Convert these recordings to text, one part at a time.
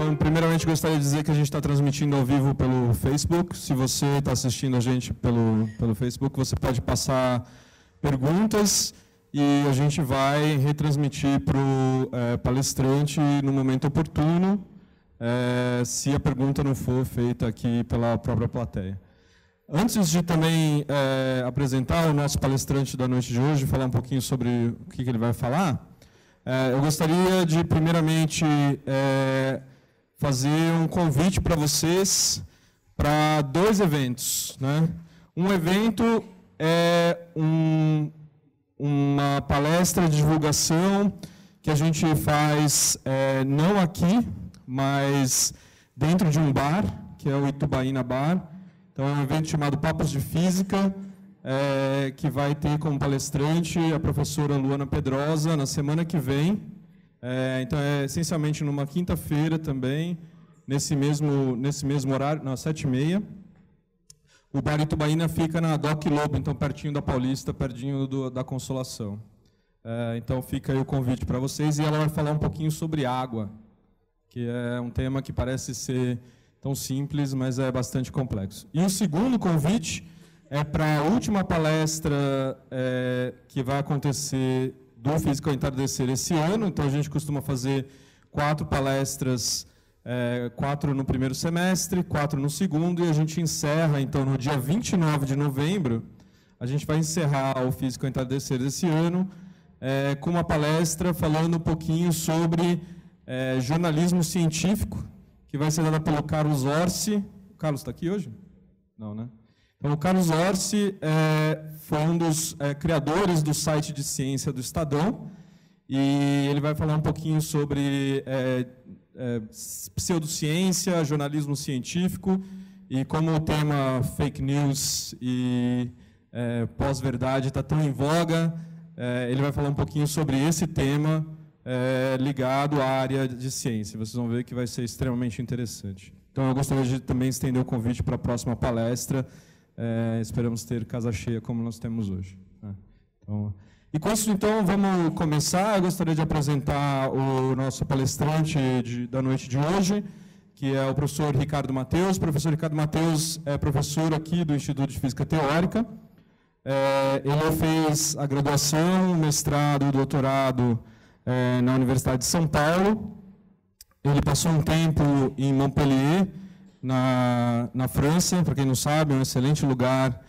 Então, primeiramente, gostaria de dizer que a gente está transmitindo ao vivo pelo Facebook. Se você está assistindo a gente pelo Facebook, você pode passar perguntas e a gente vai retransmitir para o palestrante no momento oportuno, se a pergunta não for feita aqui pela própria plateia. Antes de também apresentar o nosso palestrante da noite de hoje, falar um pouquinho sobre o que ele vai falar, eu gostaria de, primeiramente, fazer um convite para vocês para 2 eventos, né? Um evento é uma palestra de divulgação que a gente faz não aqui, mas dentro de um bar, que é o Itubaína Bar. Então, é um evento chamado Papos de Física, que vai ter como palestrante a professora Luana Pedrosa na semana que vem. Então, é essencialmente numa quinta-feira também, nesse mesmo horário, às 7h30. O Bar Itubaína fica na Doc Lobo, então pertinho da Paulista, pertinho da Consolação. Então, fica aí o convite para vocês. E ela vai falar um pouquinho sobre água, que é um tema que parece ser tão simples, mas é bastante complexo. E o segundo convite é para a última palestra que vai acontecer do Física ao Entardecer esse ano. Então, a gente costuma fazer 4 palestras, 4 no primeiro semestre, 4 no segundo, e a gente encerra, então, no dia 29 de novembro, a gente vai encerrar o Física ao Entardecer desse ano com uma palestra falando um pouquinho sobre jornalismo científico, que vai ser dada pelo Carlos Orsi. O Carlos está aqui hoje? Não, né? Então, o Carlos Orsi foi um dos criadores do site de ciência do Estadão, e ele vai falar um pouquinho sobre pseudociência, jornalismo científico, e como o tema fake news e pós-verdade está tão em voga, ele vai falar um pouquinho sobre esse tema ligado à área de ciência. Vocês vão ver que vai ser extremamente interessante. Então, eu gostaria de também estender o convite para a próxima palestra. Esperamos ter casa cheia como nós temos hoje. Então, e com isso, então, vamos começar. Eu gostaria de apresentar o nosso palestrante da noite de hoje, que é o professor Ricardo Mateus. O professor Ricardo Mateus é professor aqui do Instituto de Física Teórica. Ele fez a graduação, o mestrado, o doutorado na Universidade de São Paulo. Ele passou um tempo em Montpellier, na França. Para quem não sabe, é um excelente lugar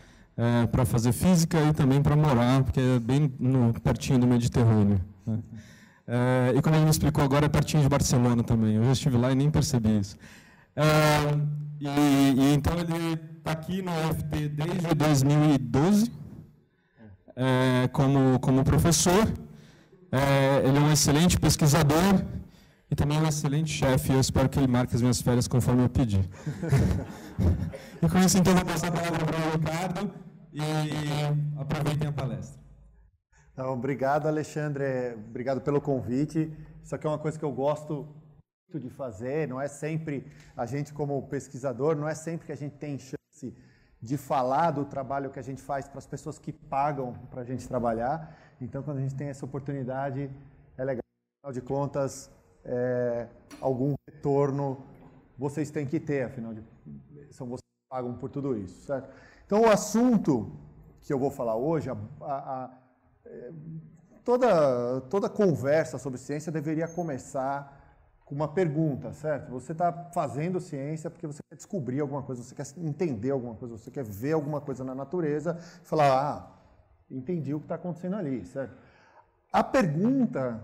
para fazer física e também para morar, porque é bem pertinho do Mediterrâneo, né? E como ele me explicou agora, é pertinho de Barcelona também. Eu já estive lá e nem percebi isso. Então, ele está aqui no UFT desde 2012, como professor. Ele é um excelente pesquisador e também um excelente chefe. Eu espero que ele marque as minhas férias conforme eu pedir. E com isso, então, vou passar a palavra para o Ricardo e aproveitem a palestra. Então, obrigado, Alexandre. Obrigado pelo convite. Isso aqui é uma coisa que eu gosto muito de fazer. Não é sempre, a gente como pesquisador, não é sempre que a gente tem chance de falar do trabalho que a gente faz para as pessoas que pagam para a gente trabalhar. Então, quando a gente tem essa oportunidade, é legal. Afinal de contas, algum retorno vocês têm que ter, afinal de são vocês que pagam por tudo isso, certo? Então, o assunto que eu vou falar hoje, toda conversa sobre ciência deveria começar com uma pergunta, certo? Você está fazendo ciência porque você quer descobrir alguma coisa, você quer entender alguma coisa, você quer ver alguma coisa na natureza e falar, entendi o que está acontecendo ali, certo? A pergunta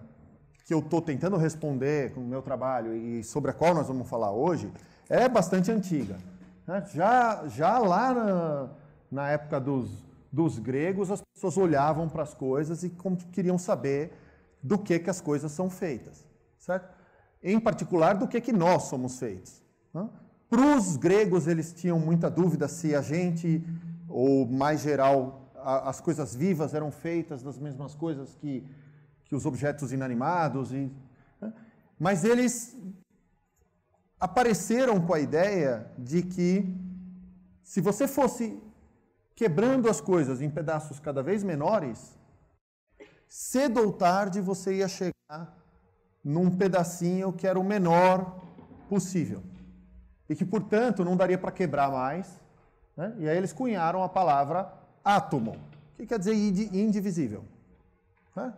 que eu estou tentando responder com o meu trabalho e sobre a qual nós vamos falar hoje é bastante antiga, né? Já lá na época dos gregos, as pessoas olhavam para as coisas e queriam saber do que as coisas são feitas, certo? Em particular, do que nós somos feitos, né? Para os gregos, eles tinham muita dúvida se a gente, ou mais geral, as coisas vivas eram feitas das mesmas coisas que os objetos inanimados. Né? Mas eles apareceram com a ideia de que, se você fosse quebrando as coisas em pedaços cada vez menores, cedo ou tarde você ia chegar num pedacinho que era o menor possível. E que, portanto, não daria para quebrar mais. Né? E aí eles cunharam a palavra átomo, que quer dizer indivisível. Né?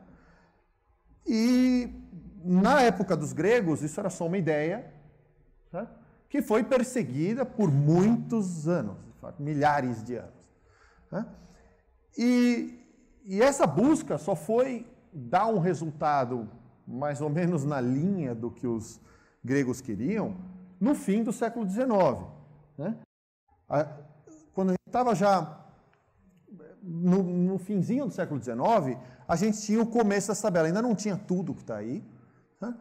E na época dos gregos, isso era só uma ideia, né? Que foi perseguida por muitos anos, milhares de anos. Né? E essa busca só foi dar um resultado mais ou menos na linha do que os gregos queriam no fim do século XIX. Né? Quando a gente estava já no finzinho do século XIX, a gente tinha o começo dessa tabela. Ainda não tinha tudo que está aí, né?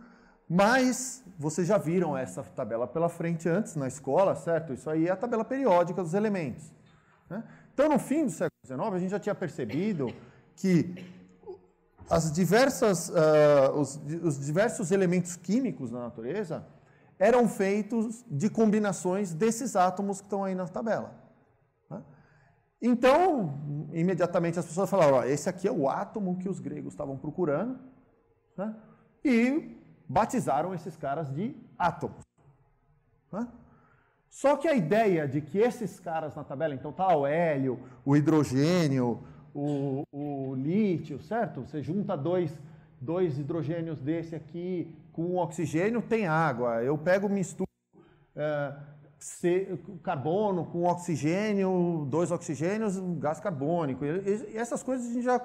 Mas vocês já viram essa tabela pela frente antes na escola, certo? Isso aí é a tabela periódica dos elementos. Né? Então, no fim do século XIX, a gente já tinha percebido que os diversos elementos químicos na natureza eram feitos de combinações desses átomos que estão aí na tabela. Né? Então, imediatamente as pessoas falaram, ó, esse aqui é o átomo que os gregos estavam procurando, né? E batizaram esses caras de átomos. Né? Só que a ideia de que esses caras na tabela, então tá o hélio, o hidrogênio, o lítio, certo? Você junta dois hidrogênios desse aqui com um oxigênio, tem água. Eu pego, misturo carbono com oxigênio, 2 oxigênios, gás carbônico. E essas coisas a gente já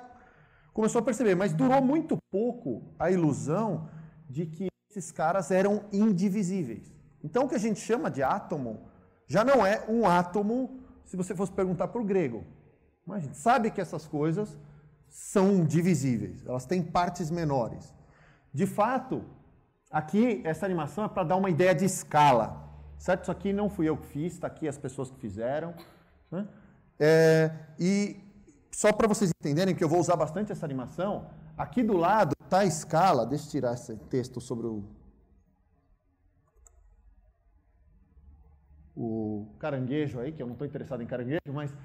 começou a perceber, mas durou muito pouco a ilusão de que esses caras eram indivisíveis. Então, o que a gente chama de átomo já não é um átomo se você fosse perguntar para o grego. Mas a gente sabe que essas coisas são divisíveis, elas têm partes menores. De fato, aqui essa animação é para dar uma ideia de escala. Certo? Isso aqui não fui eu que fiz, está aqui as pessoas que fizeram. Né? E só para vocês entenderem que eu vou usar bastante essa animação, aqui do lado está a escala, deixa eu tirar esse texto sobre o caranguejo aí, que eu não estou interessado em caranguejo, mas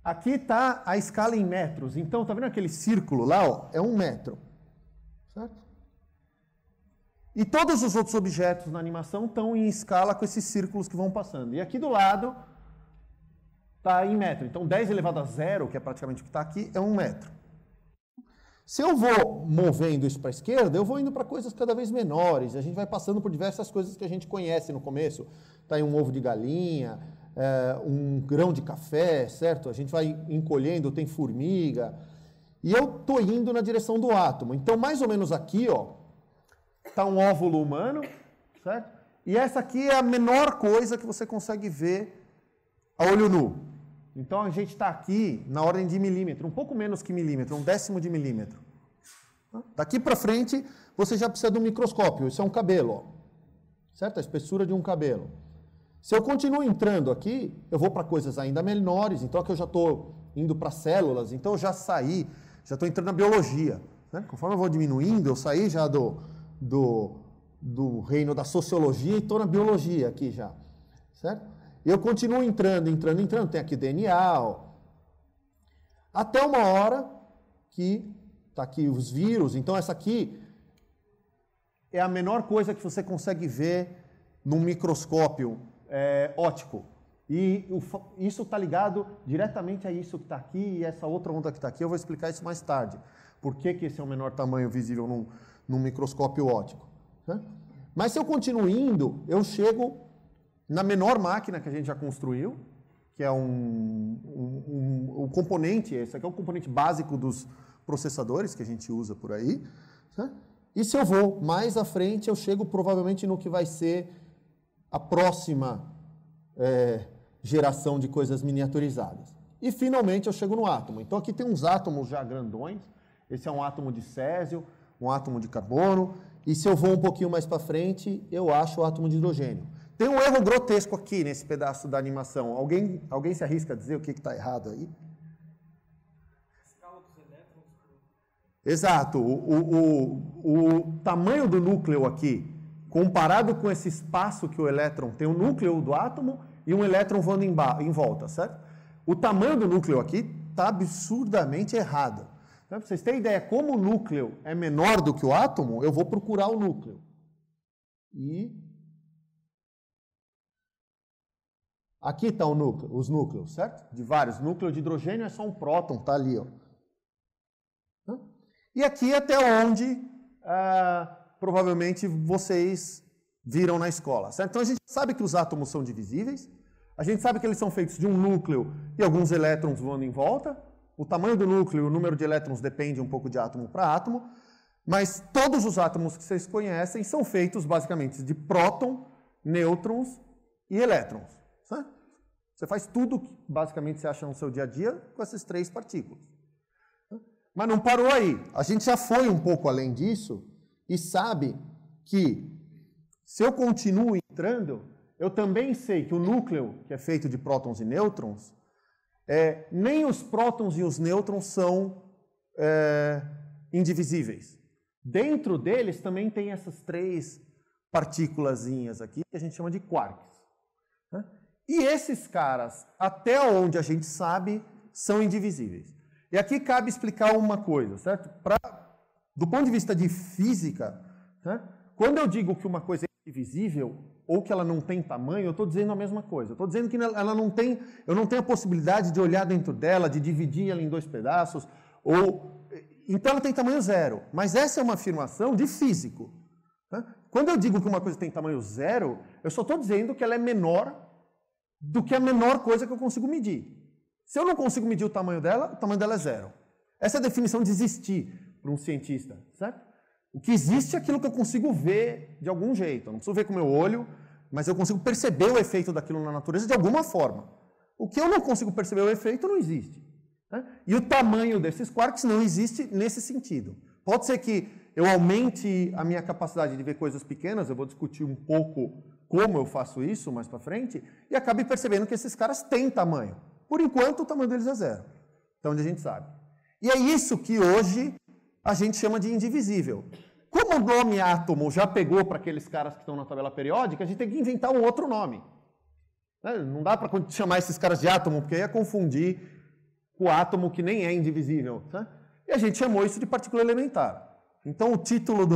aqui está a escala em metros. Então, está vendo aquele círculo lá? Ó, é 1 metro. Certo? E todos os outros objetos na animação estão em escala com esses círculos que vão passando. E aqui do lado está em metro. Então, 10 elevado a 0, que é praticamente o que está aqui, é 1 metro. Se eu vou movendo isso para a esquerda, eu vou indo para coisas cada vez menores. A gente vai passando por diversas coisas que a gente conhece no começo. Está aí um ovo de galinha, um grão de café, certo? A gente vai encolhendo, tem formiga. E eu estou indo na direção do átomo. Então, mais ou menos aqui, ó, está um óvulo humano, certo? E essa aqui é a menor coisa que você consegue ver a olho nu. Então, a gente está aqui na ordem de milímetro, um pouco menos que milímetro, 1/10 de milímetro. Daqui para frente, você já precisa de um microscópio. Isso é um cabelo, ó, certo? A espessura de um cabelo. Se eu continuo entrando aqui, eu vou para coisas ainda menores. Então, aqui eu já estou indo para células. Então, eu já saí, já estou entrando na biologia. Né? Conforme eu vou diminuindo, eu saí já do reino da sociologia e estou na biologia aqui já, certo? E eu continuo entrando, tem aqui DNA, ó, até uma hora que está aqui os vírus. Então, essa aqui é a menor coisa que você consegue ver num microscópio óptico. E isso está ligado diretamente a isso que está aqui e essa outra onda que está aqui. Eu vou explicar isso mais tarde. Por que esse é o menor tamanho visível num microscópio óptico. Né? Mas se eu continuo indo, eu chego na menor máquina que a gente já construiu, que é um componente, esse aqui é o componente básico dos processadores que a gente usa por aí. Né? E se eu vou mais à frente, eu chego provavelmente no que vai ser a próxima geração de coisas miniaturizadas. E finalmente eu chego no átomo. Então aqui tem uns átomos já grandões. Esse é um átomo de césio, um átomo de carbono. E se eu vou um pouquinho mais para frente, eu acho o átomo de hidrogênio. Tem um erro grotesco aqui nesse pedaço da animação. Alguém se arrisca a dizer o que está errado aí? A escala dos elétrons. Exato. O tamanho do núcleo aqui, comparado com esse espaço que o elétron tem, o núcleo do átomo e um elétron voando em volta, certo? O tamanho do núcleo aqui está absurdamente errado. Para vocês terem ideia como o núcleo é menor do que o átomo, eu vou procurar o núcleo. E Aqui estão os núcleos, certo? De vários. Núcleo de hidrogênio é só um próton, está ali. Ó. E aqui até onde provavelmente vocês viram na escola, certo? Então a gente sabe que os átomos são divisíveis, a gente sabe que eles são feitos de um núcleo e alguns elétrons voando em volta. O tamanho do núcleo e o número de elétrons depende um pouco de átomo para átomo, mas todos os átomos que vocês conhecem são feitos basicamente de próton, nêutrons e elétrons. Certo? Você faz tudo que basicamente você acha no seu dia a dia com essas três partículas. Mas não parou aí. A gente já foi um pouco além disso e sabe que se eu continuo entrando, eu também sei que o núcleo, que é feito de prótons e nêutrons, nem os prótons e os nêutrons são indivisíveis. Dentro deles também tem essas três partículazinhas aqui, que a gente chama de quarks. Né? E esses caras, até onde a gente sabe, são indivisíveis. E aqui cabe explicar uma coisa, certo? Do ponto de vista de física, né? Quando eu digo que uma coisa é indivisível, ou que ela não tem tamanho, eu estou dizendo a mesma coisa. Eu estou dizendo que ela não tem, eu não tenho a possibilidade de olhar dentro dela, de dividir ela em dois pedaços, então ela tem tamanho zero. Mas essa é uma afirmação de físico. Né? Quando eu digo que uma coisa tem tamanho zero, eu só estou dizendo que ela é menor do que a menor coisa que eu consigo medir. Se eu não consigo medir o tamanho dela é zero. Essa é a definição de existir para um cientista, certo? O que existe é aquilo que eu consigo ver de algum jeito. Eu não preciso ver com o meu olho, mas eu consigo perceber o efeito daquilo na natureza de alguma forma. O que eu não consigo perceber o efeito não existe. Né? E o tamanho desses quarks não existe nesse sentido. Pode ser que eu aumente a minha capacidade de ver coisas pequenas, eu vou discutir um pouco como eu faço isso mais para frente, e acabe percebendo que esses caras têm tamanho. Por enquanto, o tamanho deles é zero. Então, onde a gente sabe. E é isso que hoje a gente chama de indivisível. Como o nome átomo já pegou para aqueles caras que estão na tabela periódica, a gente tem que inventar um outro nome. Não dá para chamar esses caras de átomo, porque ia confundir com o átomo que nem é indivisível. Tá? E a gente chamou isso de partícula elementar. Então, o título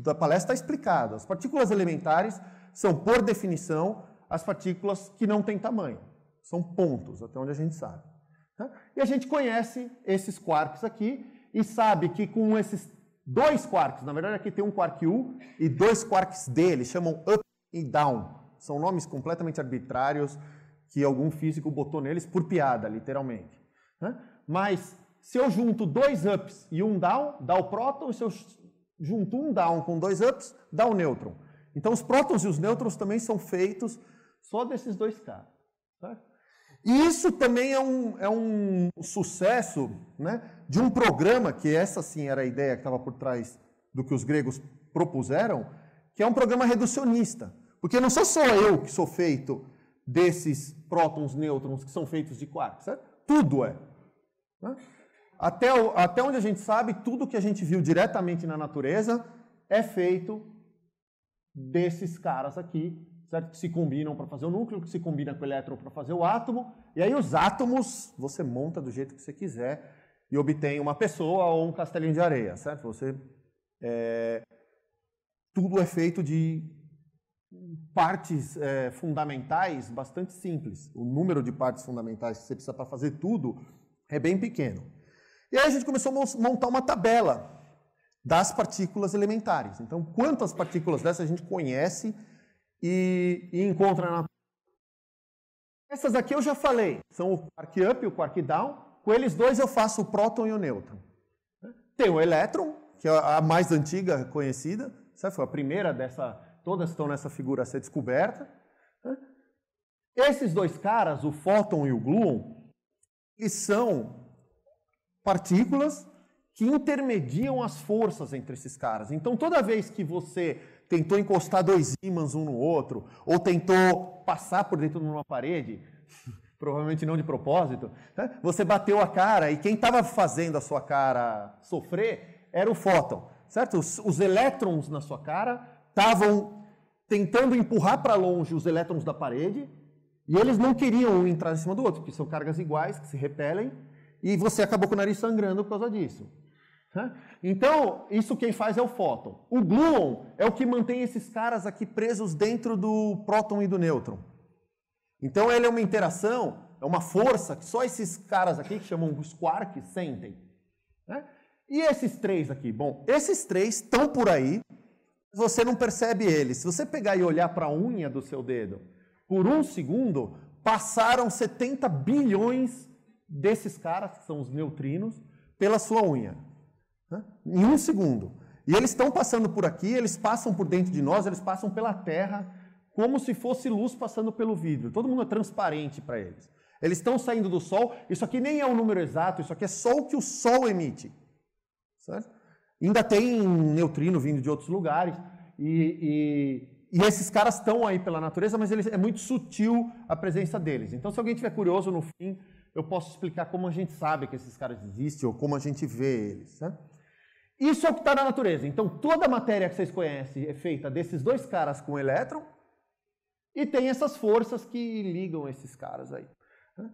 da palestra está explicado. As partículas elementares são, por definição, as partículas que não têm tamanho. São pontos, até onde a gente sabe. Tá? E a gente conhece esses quarks aqui e sabe que com esses dois quarks, na verdade aqui tem um quark U e dois quarks D, eles chamam up e down. São nomes completamente arbitrários que algum físico botou neles por piada, literalmente. Né? Mas se eu junto dois ups e um down, dá o próton, e se eu junto um down com dois ups, dá o nêutron. Então os prótons e os nêutrons também são feitos só desses dois caras. Certo? E isso também é um sucesso, né, de um programa, que essa sim era a ideia que estava por trás do que os gregos propuseram, que é um programa reducionista. Porque não sou só eu que sou feito desses prótons, nêutrons, que são feitos de quarks. Certo? Tudo é. Né? Até onde a gente sabe, tudo que a gente viu diretamente na natureza é feito desses caras aqui, certo? Que se combinam para fazer o núcleo, que se combina com o elétron para fazer o átomo, e aí os átomos você monta do jeito que você quiser e obtém uma pessoa ou um castelinho de areia, certo? Tudo é feito de partes fundamentais bastante simples. O número de partes fundamentais que você precisa para fazer tudo é bem pequeno. E aí a gente começou a montar uma tabela das partículas elementares. Então, quantas partículas dessas a gente conhece e encontra na natureza? Essas aqui eu já falei, são o quark up e o quark down. Com eles dois eu faço o próton e o nêutron. Tem o elétron, que é a mais antiga conhecida, certo? Foi a primeira todas estão nessa figura a ser descoberta. Esses dois caras, o fóton e o gluon, eles são partículas que intermediam as forças entre esses caras. Então, toda vez que você tentou encostar dois ímãs um no outro, ou tentou passar por dentro de uma parede, provavelmente não de propósito, né? Você bateu a cara e quem estava fazendo a sua cara sofrer era o fóton, certo? Os elétrons na sua cara estavam tentando empurrar para longe os elétrons da parede e eles não queriam um entrar em cima do outro, porque são cargas iguais que se repelem e você acabou com o nariz sangrando por causa disso. Então, isso quem faz é o fóton. O gluon é o que mantém esses caras aqui presos dentro do próton e do nêutron. Então ele é uma interação, é uma força que só esses caras aqui, que chamam os quarks, sentem. Né? E esses três aqui? Bom, esses três estão por aí, você não percebe eles. Se você pegar e olhar para a unha do seu dedo, por um segundo, passaram 70 bilhões desses caras, que são os neutrinos, pela sua unha. Né? Em um segundo. E eles estão passando por aqui, eles passam por dentro de nós, eles passam pela Terra, como se fosse luz passando pelo vidro. Todo mundo é transparente para eles. Eles estão saindo do Sol, isso aqui nem é um número exato, isso aqui é só o que o Sol emite. Certo? Ainda tem neutrino vindo de outros lugares, e esses caras estão aí pela natureza, mas é muito sutil a presença deles. Então, se alguém estiver curioso, no fim, eu posso explicar como a gente sabe que esses caras existem, ou como a gente vê eles. Né? Isso é o que está na natureza. Então, toda a matéria que vocês conhecem é feita desses dois caras com elétron, e tem essas forças que ligam esses caras aí. Né?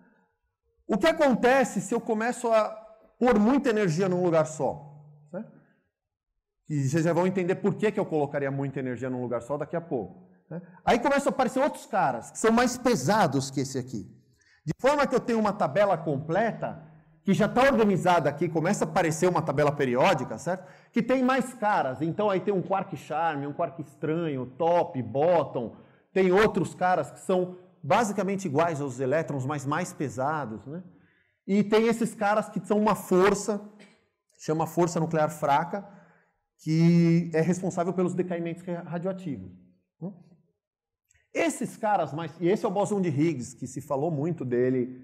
O que acontece se eu começo a pôr muita energia num lugar só? Né? E vocês já vão entender por que eu colocaria muita energia num lugar só daqui a pouco. Né? Aí começam a aparecer outros caras, que são mais pesados que esse aqui. De forma que eu tenho uma tabela completa, que já está organizada aqui, começa a aparecer uma tabela periódica, certo? Que tem mais caras. Então aí tem um quark charme, um quark estranho, top, bottom. Tem outros caras que são basicamente iguais aos elétrons, mas mais pesados. Né? E tem esses caras que são uma força, chama força nuclear fraca, que é responsável pelos decaimentos radioativos. Esses caras mais... E esse é o bóson de Higgs, que se falou muito dele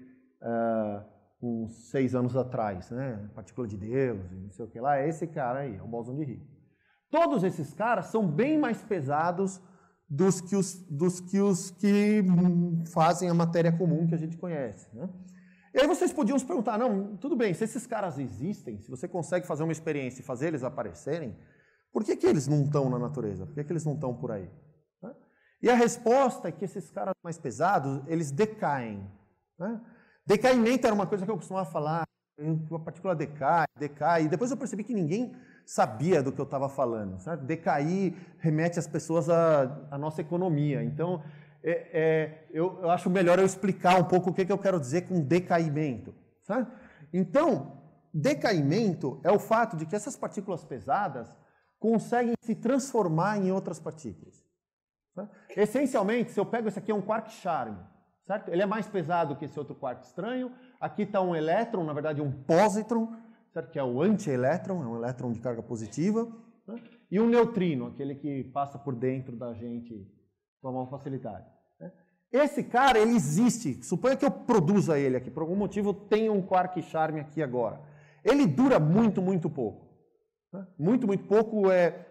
uns 6 anos atrás, né? Partícula de Deus, não sei o que lá. É esse cara aí, é o bóson de Higgs. Todos esses caras são bem mais pesados dos que os que fazem a matéria comum que a gente conhece. Né? E aí vocês podiam se perguntar, não, tudo bem, se esses caras existem, se você consegue fazer uma experiência e fazer eles aparecerem, por que eles não estão na natureza? Por que eles não estão por aí? Né? E a resposta é que esses caras mais pesados, eles decaem. Né? Decaimento era uma coisa que eu costumava falar, a partícula decai, e depois eu percebi que ninguém sabia do que eu estava falando. Certo? Decair remete as pessoas à nossa economia. Então, eu acho melhor eu explicar um pouco o que eu quero dizer com decaimento. Certo? Então, decaimento é o fato de que essas partículas pesadas conseguem se transformar em outras partículas. Certo? Essencialmente, se eu pego esse aqui, é um quark charme. Certo? Ele é mais pesado que esse outro quark estranho. Aqui está um elétron, na verdade um positron, certo? Que é o antielétron, é um elétron de carga positiva. Né? E um neutrino, aquele que passa por dentro da gente com a maior facilidade. Né? Esse cara, ele existe. Suponha que eu produza ele aqui. Por algum motivo, tem um quark charme aqui agora. Ele dura muito, muito pouco. Né? Muito, muito pouco é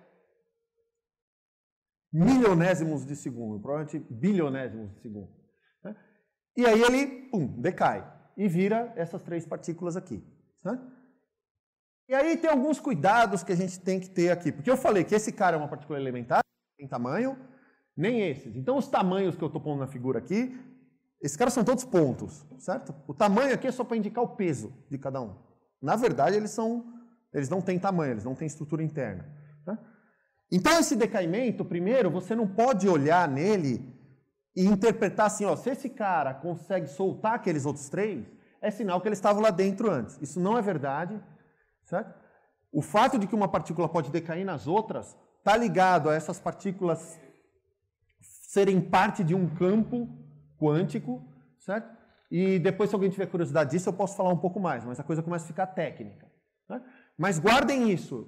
milionésimos de segundo, provavelmente bilionésimos de segundo. Né? E aí ele, decai e vira essas 3 partículas aqui. Né? E aí tem alguns cuidados que a gente tem que ter aqui, porque eu falei que esse cara é uma partícula elementar, tem tamanho, nem esses. Então os tamanhos que eu estou pondo na figura aqui, esses caras são todos pontos, certo? O tamanho aqui é só para indicar o peso de cada um. Na verdade, eles não têm tamanho, eles não têm estrutura interna. Né? Então esse decaimento, primeiro, você não pode olhar nele e interpretar assim, ó, se esse cara consegue soltar aqueles outros 3, é sinal que eles estavam lá dentro antes. Isso não é verdade, certo? O fato de que uma partícula pode decair nas outras está ligado a essas partículas serem parte de um campo quântico, certo? E depois, se alguém tiver curiosidade disso, eu posso falar um pouco mais, mas a coisa começa a ficar técnica. Né? Mas guardem isso.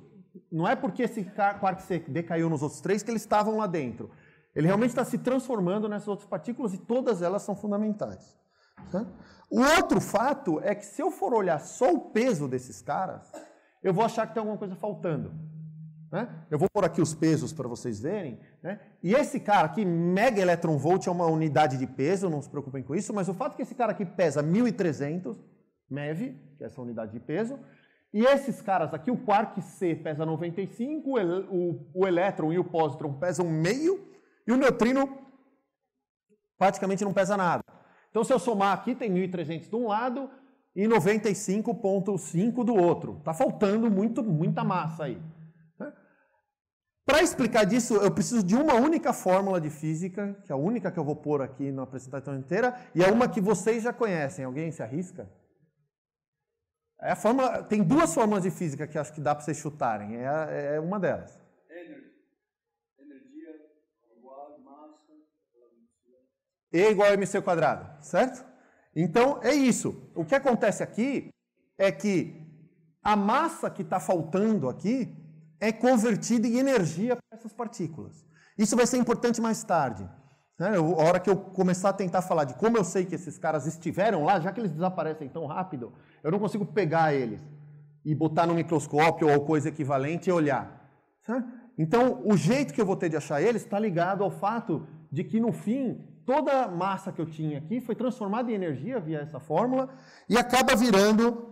Não é porque esse quark decaiu nos outros 3 que eles estavam lá dentro. Ele realmente está se transformando nessas outras partículas e todas elas são fundamentais. Tá? O outro fato é que se eu for olhar só o peso desses caras, eu vou achar que tem alguma coisa faltando. Né? Eu vou pôr aqui os pesos para vocês verem. Né? E esse cara aqui, mega electron volt, é uma unidade de peso, não se preocupem com isso, mas o fato é que esse cara aqui pesa 1.300 MeV, que é essa unidade de peso, e esses caras aqui, o quark C pesa 95, o elétron e o positron pesam meio, e o neutrino praticamente não pesa nada. Então, se eu somar aqui, tem 1.300 de um lado e 95,5 do outro. Está faltando muita massa aí. Né? Para explicar disso, eu preciso de uma única fórmula de física, que é a única que eu vou pôr aqui na apresentação inteira, e é uma que vocês já conhecem. Alguém se arrisca? É a fórmula, tem duas fórmulas de física que acho que dá para vocês chutarem. É uma delas. Energia igual a massa. E igual a mc quadrado, certo? Então, é isso. O que acontece aqui é que a massa que está faltando aqui é convertida em energia para essas partículas. Isso vai ser importante mais tarde. Né? A hora que eu começar a tentar falar de como eu sei que esses caras estiveram lá, já que eles desaparecem tão rápido, eu não consigo pegar eles e botar no microscópio ou coisa equivalente e olhar. Né? Então, o jeito que eu vou ter de achar eles está ligado ao fato de que, no fim, toda a massa que eu tinha aqui foi transformada em energia via essa fórmula e acaba virando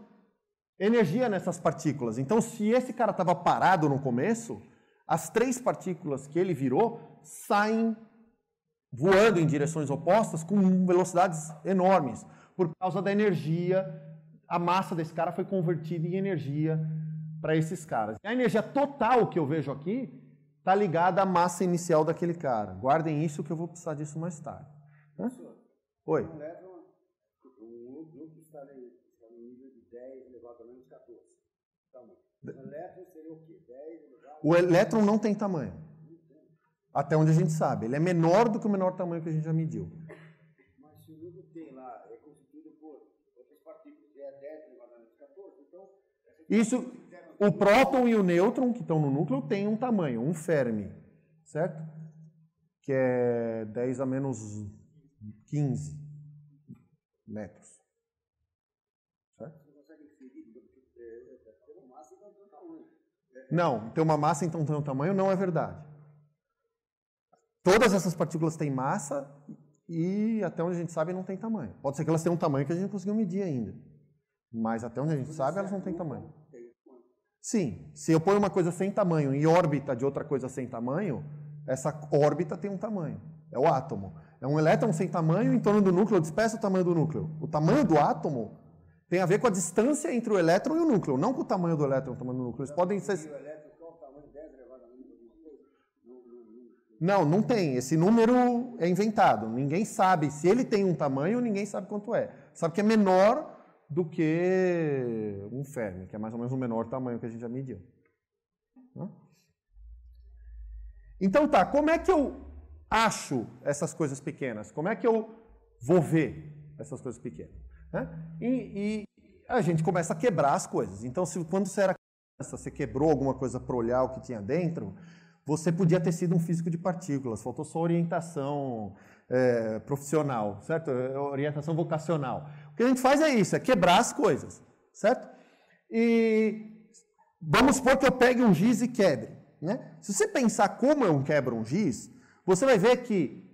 energia nessas partículas. Então, se esse cara estava parado no começo, as 3 partículas que ele virou saem voando em direções opostas com velocidades enormes. Por causa da energia, a massa desse cara foi convertida em energia para esses caras. E a energia total que eu vejo aqui está ligada à massa inicial daquele cara. Guardem isso que eu vou precisar disso mais tarde. Hã? Oi. O núcleo está no nível de 10 elevado a menos 14. O elétron seria o quê? 10 elevado a... O elétron não tem tamanho. Até onde a gente sabe. Ele é menor do que o menor tamanho que a gente já mediu. Mas se o núcleo tem lá, é constituído por outras partículas, que é 10 elevado a menos 14, então... Isso, o próton e o nêutron, que estão no núcleo, têm um tamanho, um Fermi, certo? Que é 10 a menos 15 metros. Certo? Você consegue inferir, tem uma massa e não tem um tamanho. Não, ter uma massa então tem um tamanho não é verdade. Todas essas partículas têm massa e até onde a gente sabe não tem tamanho. Pode ser que elas tenham um tamanho que a gente não conseguiu medir ainda. Mas até onde a gente sabe elas não têm tamanho. Sim, se eu ponho uma coisa sem tamanho em órbita de outra coisa sem tamanho, essa órbita tem um tamanho. É o átomo. É um elétron sem tamanho em torno do núcleo. Eu despeço o tamanho do núcleo. O tamanho do átomo tem a ver com a distância entre o elétron e o núcleo, não com o tamanho do elétron e o tamanho do núcleo. Eles podem ser... Não, não tem. Esse número é inventado. Ninguém sabe. Se ele tem um tamanho, ninguém sabe quanto é. Sabe que é menor do que um Fermi, que é mais ou menos o menor tamanho que a gente já mediu. Então tá, como é que eu acho essas coisas pequenas? Como é que eu vou ver essas coisas pequenas? E a gente começa a quebrar as coisas. Então, quando você era criança, você quebrou alguma coisa para olhar o que tinha dentro, você podia ter sido um físico de partículas, faltou só orientação profissional, certo? Orientação vocacional. O que a gente faz é isso, é quebrar as coisas, certo? E vamos supor que eu pegue um giz e quebre, né? Se você pensar como eu quebro um giz, você vai ver que,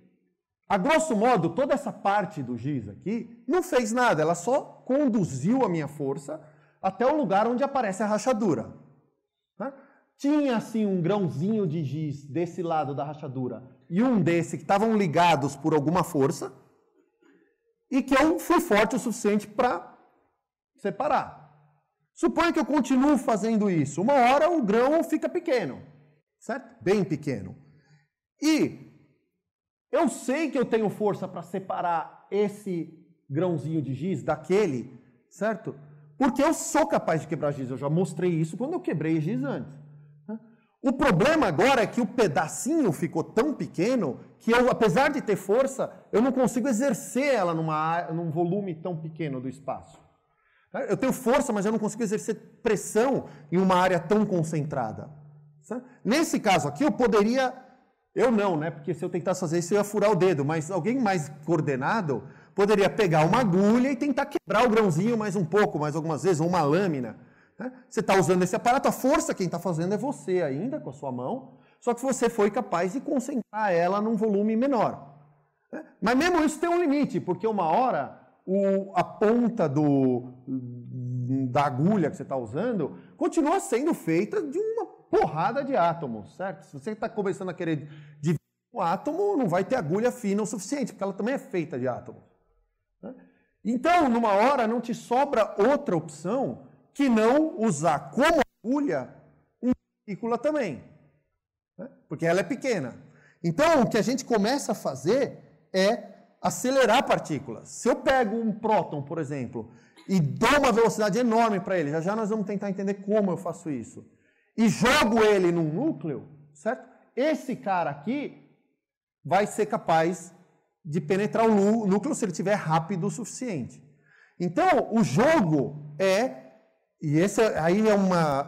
a grosso modo, toda essa parte do giz aqui não fez nada, ela só conduziu a minha força até o lugar onde aparece a rachadura, né? Tinha, assim, um grãozinho de giz desse lado da rachadura e um desse que estavam ligados por alguma força e que eu fui forte o suficiente para separar. Suponha que eu continuo fazendo isso. Uma hora o grão fica pequeno, certo? Bem pequeno. E eu sei que eu tenho força para separar esse grãozinho de giz daquele, certo? Porque eu sou capaz de quebrar giz. Eu já mostrei isso quando eu quebrei giz antes. O problema agora é que o pedacinho ficou tão pequeno que eu, apesar de ter força, eu não consigo exercer ela num volume tão pequeno do espaço. Eu tenho força, mas eu não consigo exercer pressão em uma área tão concentrada. Nesse caso aqui, eu poderia... Eu não, né? Porque se eu tentasse fazer isso, eu ia furar o dedo. Mas alguém mais coordenado poderia pegar uma agulha e tentar quebrar o grãozinho mais um pouco, mais algumas vezes, ou uma lâmina. Você está usando esse aparato, a força quem está fazendo é você ainda, com a sua mão, só que você foi capaz de concentrar ela num volume menor. Mas mesmo isso tem um limite, porque uma hora a ponta da agulha que você está usando continua sendo feita de uma porrada de átomos, certo? Se você está começando a querer dividir um átomo, não vai ter agulha fina o suficiente, porque ela também é feita de átomos. Então, numa hora, não te sobra outra opção que não usar como agulha uma partícula também. porque ela é pequena. Então, o que a gente começa a fazer é acelerar partículas. Se eu pego um próton, por exemplo, e dou uma velocidade enorme para ele, já nós vamos tentar entender como eu faço isso, e jogo ele num núcleo, certo? Esse cara aqui vai ser capaz de penetrar o núcleo se ele estiver rápido o suficiente. Então, o jogo e esse aí é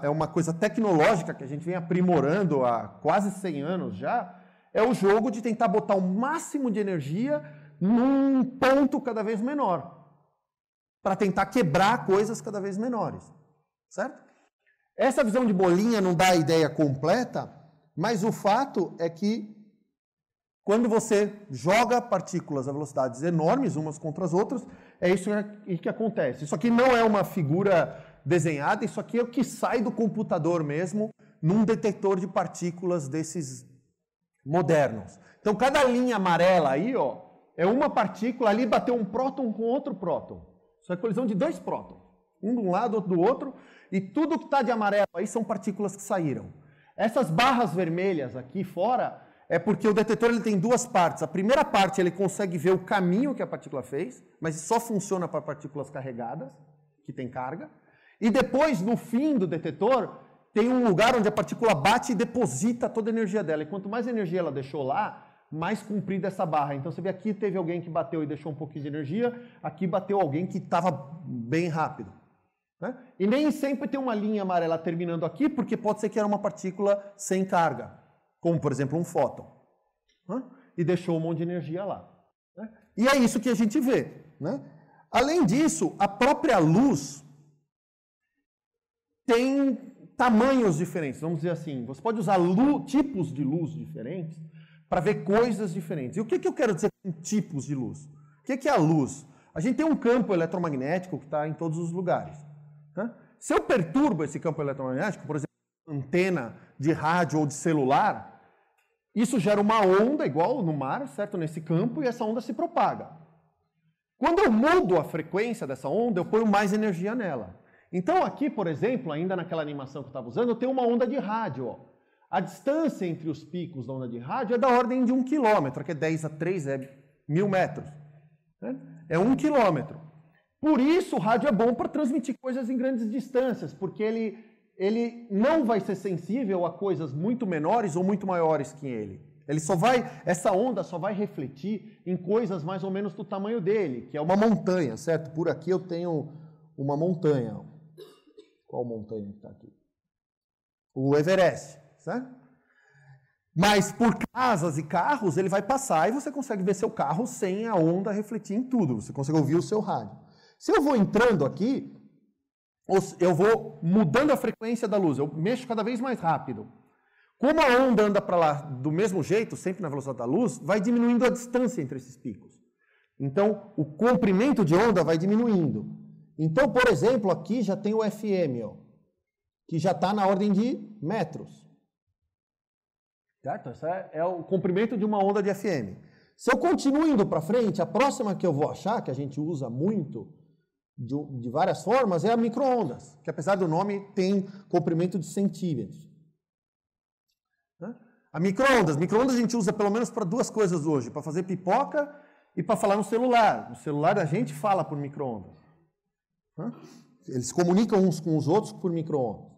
uma coisa tecnológica que a gente vem aprimorando há quase 100 anos já, é o jogo de tentar botar o máximo de energia num ponto cada vez menor, para tentar quebrar coisas cada vez menores, certo? Essa visão de bolinha não dá a ideia completa, mas o fato é que quando você joga partículas a velocidades enormes umas contra as outras, é isso que acontece. Isso aqui não é uma figura desenhada, isso aqui é o que sai do computador mesmo, num detector de partículas desses modernos. Então, cada linha amarela aí, ó, é uma partícula, ali bateu um próton com outro próton. Isso é a colisão de dois prótons, um de um lado, outro do outro, e tudo que está de amarelo aí são partículas que saíram. Essas barras vermelhas aqui fora é porque o detetor ele tem duas partes. A primeira parte ele consegue ver o caminho que a partícula fez, mas só funciona para partículas carregadas, que tem carga. E depois, no fim do detetor, tem um lugar onde a partícula bate e deposita toda a energia dela. E quanto mais energia ela deixou lá, mais comprida essa barra. Então você vê aqui teve alguém que bateu e deixou um pouquinho de energia, aqui bateu alguém que estava bem rápido. Né? E nem sempre tem uma linha amarela terminando aqui, porque pode ser que era uma partícula sem carga, como por exemplo um fóton. Né? E deixou um monte de energia lá. Né? E é isso que a gente vê. Né? Além disso, a própria luz tem tamanhos diferentes, vamos dizer assim. Você pode usar tipos de luz diferentes para ver coisas diferentes. E o que eu quero dizer com tipos de luz? O que é a luz? A gente tem um campo eletromagnético que está em todos os lugares. Né? Se eu perturbo esse campo eletromagnético, por exemplo, antena de rádio ou de celular, isso gera uma onda igual no mar, certo? Nesse campo, e essa onda se propaga. Quando eu mudo a frequência dessa onda, eu ponho mais energia nela. Então aqui, por exemplo, ainda naquela animação que eu estava usando, eu tenho uma onda de rádio. Ó. A distância entre os picos da onda de rádio é da ordem de 1 km, que é 10 a 3, é 1.000 metros. Né? É 1 km. Por isso o rádio é bom para transmitir coisas em grandes distâncias, porque ele não vai ser sensível a coisas muito menores ou muito maiores que ele. Essa onda só vai refletir em coisas mais ou menos do tamanho dele, que é uma montanha, certo? Por aqui eu tenho uma montanha. Qual montanha que está aqui? O Everest, certo? Mas por casas e carros ele vai passar e você consegue ver seu carro sem a onda refletir em tudo. Você consegue ouvir o seu rádio. Se eu vou entrando aqui, eu vou mudando a frequência da luz, eu mexo cada vez mais rápido. Como a onda anda para lá do mesmo jeito, sempre na velocidade da luz, vai diminuindo a distância entre esses picos. Então, o comprimento de onda vai diminuindo. Então, por exemplo, aqui já tem o FM, ó, que já está na ordem de metros. Certo? Esse é o comprimento de uma onda de FM. Se eu continuo indo para frente, a próxima que eu vou achar, que a gente usa muito de várias formas, é a micro-ondas, que apesar do nome tem comprimento de centímetros. Né? A micro-ondas a gente usa pelo menos para duas coisas hoje, para fazer pipoca e para falar no celular. No celular a gente fala por micro-ondas. Né? Eles se comunicam uns com os outros por micro-ondas.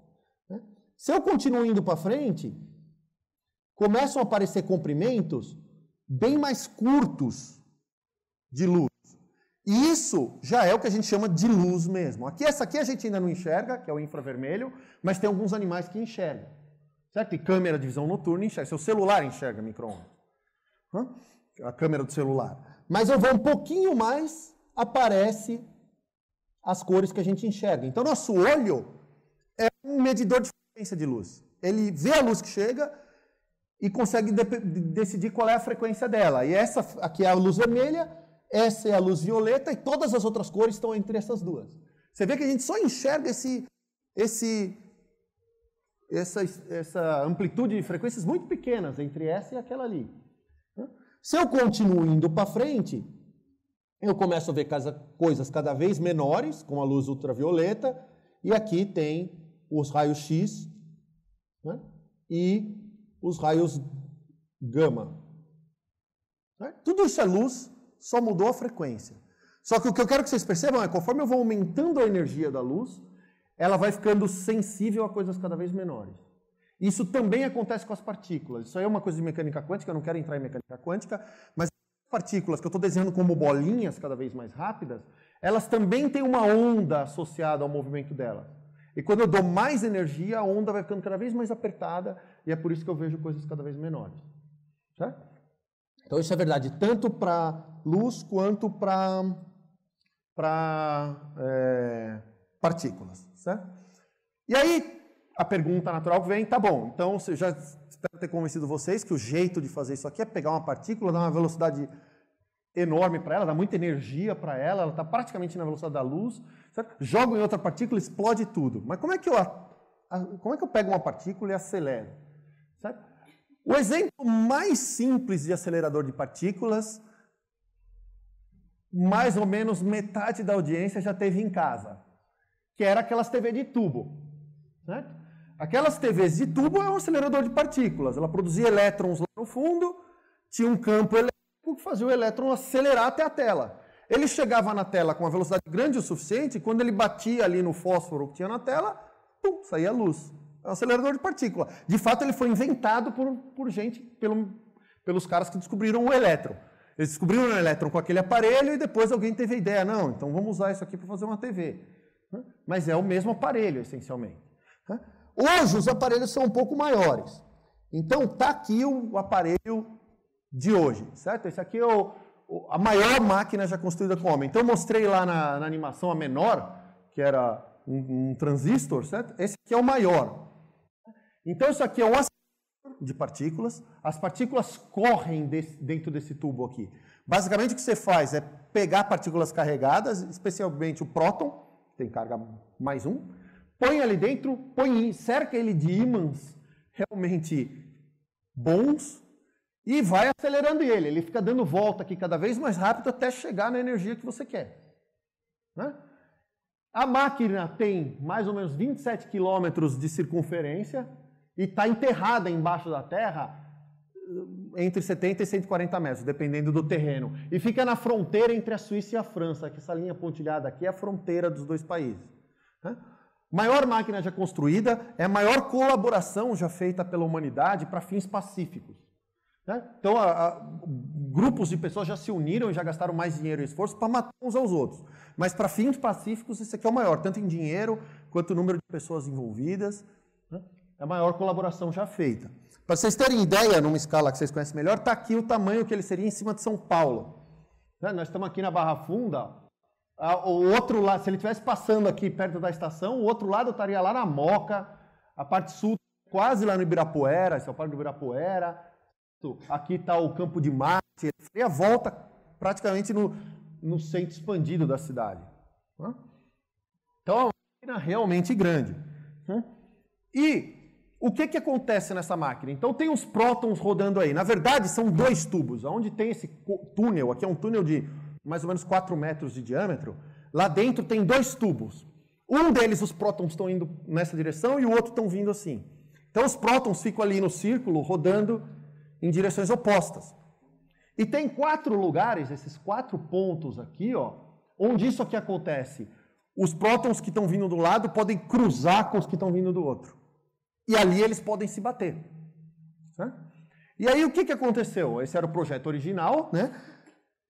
Né? Se eu continuo indo para frente, começam a aparecer comprimentos bem mais curtos de luz. E isso já é o que a gente chama de luz mesmo. Essa aqui a gente ainda não enxerga, que é o infravermelho, mas tem alguns animais que enxergam. Certo? E câmera de visão noturna enxerga. Seu celular enxerga micro-ondas. A câmera do celular. Mas eu vou um pouquinho mais, aparece as cores que a gente enxerga. Então, nosso olho é um medidor de frequência de luz. Ele vê a luz que chega e consegue decidir qual é a frequência dela. E essa aqui é a luz vermelha, essa é a luz violeta, e todas as outras cores estão entre essas duas. Você vê que a gente só enxerga essa amplitude de frequências muito pequenas entre essa e aquela ali. Se eu continuo indo para frente, eu começo a ver coisas cada vez menores, com a luz ultravioleta, e aqui tem os raios X, né? E os raios gama. Tudo isso é luz, só mudou a frequência. Só que o que eu quero que vocês percebam é que conforme eu vou aumentando a energia da luz, ela vai ficando sensível a coisas cada vez menores. Isso também acontece com as partículas. Isso aí é uma coisa de mecânica quântica, eu não quero entrar em mecânica quântica, mas as partículas que eu estou desenhando como bolinhas cada vez mais rápidas, elas também têm uma onda associada ao movimento delas. E quando eu dou mais energia, a onda vai ficando cada vez mais apertada, e é por isso que eu vejo coisas cada vez menores. Certo? Então isso é verdade tanto para luz quanto para partículas. Certo? E aí, a pergunta natural que vem, tá bom, então eu já espero ter convencido vocês que o jeito de fazer isso aqui é pegar uma partícula, dar uma velocidade enorme para ela, dar muita energia para ela está praticamente na velocidade da luz, certo? Jogo em outra partícula, explode tudo. Mas como é que eu pego uma partícula e acelero? Certo? O exemplo mais simples de acelerador de partículas, mais ou menos metade da audiência já teve em casa, que era aquelas TV de tubo. Certo? Aquelas TVs de tubo é um acelerador de partículas. Ela produzia elétrons lá no fundo, tinha um campo elétrico que fazia o elétron acelerar até a tela. Ele chegava na tela com uma velocidade grande o suficiente, e quando ele batia ali no fósforo que tinha na tela, pum, saía a luz. É um acelerador de partícula. De fato, ele foi inventado por gente, pelos caras que descobriram o elétron. Eles descobriram o elétron com aquele aparelho e depois alguém teve a ideia, não, então vamos usar isso aqui para fazer uma TV. Mas é o mesmo aparelho, essencialmente. Hoje, os aparelhos são um pouco maiores. Então, está aqui o aparelho de hoje, certo? Esse aqui é a maior máquina já construída com homem. Então, eu mostrei lá na animação a menor, que era um transistor, certo? Esse aqui é o maior. Então, isso aqui é um acelerador de partículas. As partículas correm dentro desse tubo aqui. Basicamente, o que você faz é pegar partículas carregadas, especialmente o próton, que tem carga mais 1, põe ali dentro, cerca ele de ímãs realmente bons e vai acelerando ele. Ele fica dando volta aqui cada vez mais rápido até chegar na energia que você quer. Né? A máquina tem mais ou menos 27 quilômetros de circunferência e está enterrada embaixo da terra entre 70 e 140 metros, dependendo do terreno. E fica na fronteira entre a Suíça e a França, que essa linha pontilhada aqui é a fronteira dos dois países. Né? Maior máquina já construída, é a maior colaboração já feita pela humanidade para fins pacíficos. Né? Então, grupos de pessoas já se uniram e já gastaram mais dinheiro e esforço para matar uns aos outros. Mas para fins pacíficos, esse aqui é o maior, tanto em dinheiro quanto o número de pessoas envolvidas. Né? É a maior colaboração já feita. Para vocês terem ideia, numa escala que vocês conhecem melhor, está aqui o tamanho que ele seria em cima de São Paulo. Né? Nós estamos aqui na Barra Funda. O outro lado, se ele estivesse passando aqui perto da estação, o outro lado estaria lá na Moca, a parte sul quase lá no Ibirapuera, esse é o Parque do Ibirapuera, aqui está o Campo de Marte, ele faria a volta praticamente no centro expandido da cidade. Então é uma máquina realmente grande. E o que acontece nessa máquina? Então tem os prótons rodando aí, na verdade são dois tubos, onde tem esse túnel, aqui é um túnel de mais ou menos 4 metros de diâmetro, lá dentro tem dois tubos. Um deles, os prótons estão indo nessa direção e o outro estão vindo assim. Então os prótons ficam ali no círculo, rodando em direções opostas. E tem 4 lugares, esses 4 pontos aqui, ó, onde isso aqui acontece. Os prótons que estão vindo do lado podem cruzar com os que estão vindo do outro. E ali eles podem se bater. Né? E aí o que aconteceu? Esse era o projeto original, né?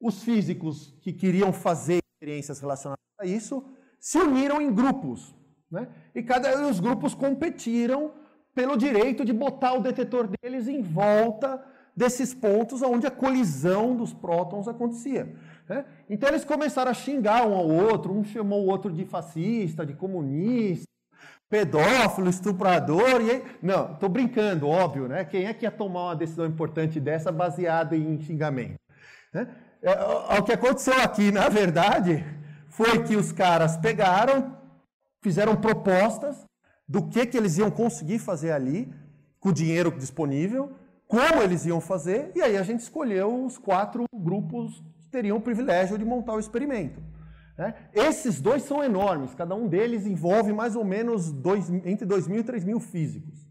Os físicos que queriam fazer experiências relacionadas a isso se uniram em grupos. Né? E os grupos competiram pelo direito de botar o detetor deles em volta desses pontos onde a colisão dos prótons acontecia. Né? Então eles começaram a xingar um ao outro, um chamou o outro de fascista, de comunista, pedófilo, estuprador. E aí... Não, estou brincando, óbvio, né? Quem é que ia tomar uma decisão importante dessa baseada em xingamento? Né? O que aconteceu aqui, na verdade, foi que os caras pegaram, fizeram propostas do que eles iam conseguir fazer ali, com o dinheiro disponível, como eles iam fazer, e aí a gente escolheu os 4 grupos que teriam o privilégio de montar o experimento. Né? Esses 2 são enormes, cada um deles envolve mais ou menos entre 2.000 e 3.000 físicos.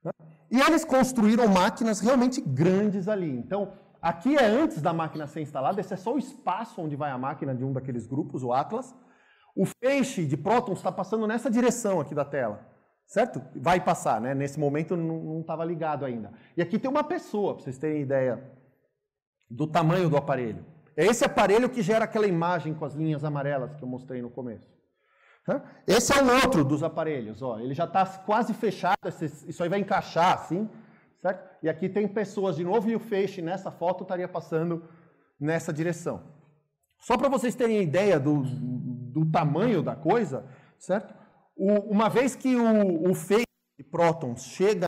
Né? E eles construíram máquinas realmente grandes ali. Então, aqui é antes da máquina ser instalada, esse é só o espaço onde vai a máquina de um daqueles grupos, o Atlas. O feixe de prótons está passando nessa direção aqui da tela, certo? Vai passar, né? Nesse momento não estava ligado ainda. E aqui tem uma pessoa, para vocês terem ideia do tamanho do aparelho. É esse aparelho que gera aquela imagem com as linhas amarelas que eu mostrei no começo. Esse é um outro dos aparelhos, ó. Ele já está quase fechado, isso aí vai encaixar assim, certo? E aqui tem pessoas de novo e o feixe nessa foto estaria passando nessa direção. Só para vocês terem ideia do tamanho da coisa, certo? Uma vez que o feixe de prótons chega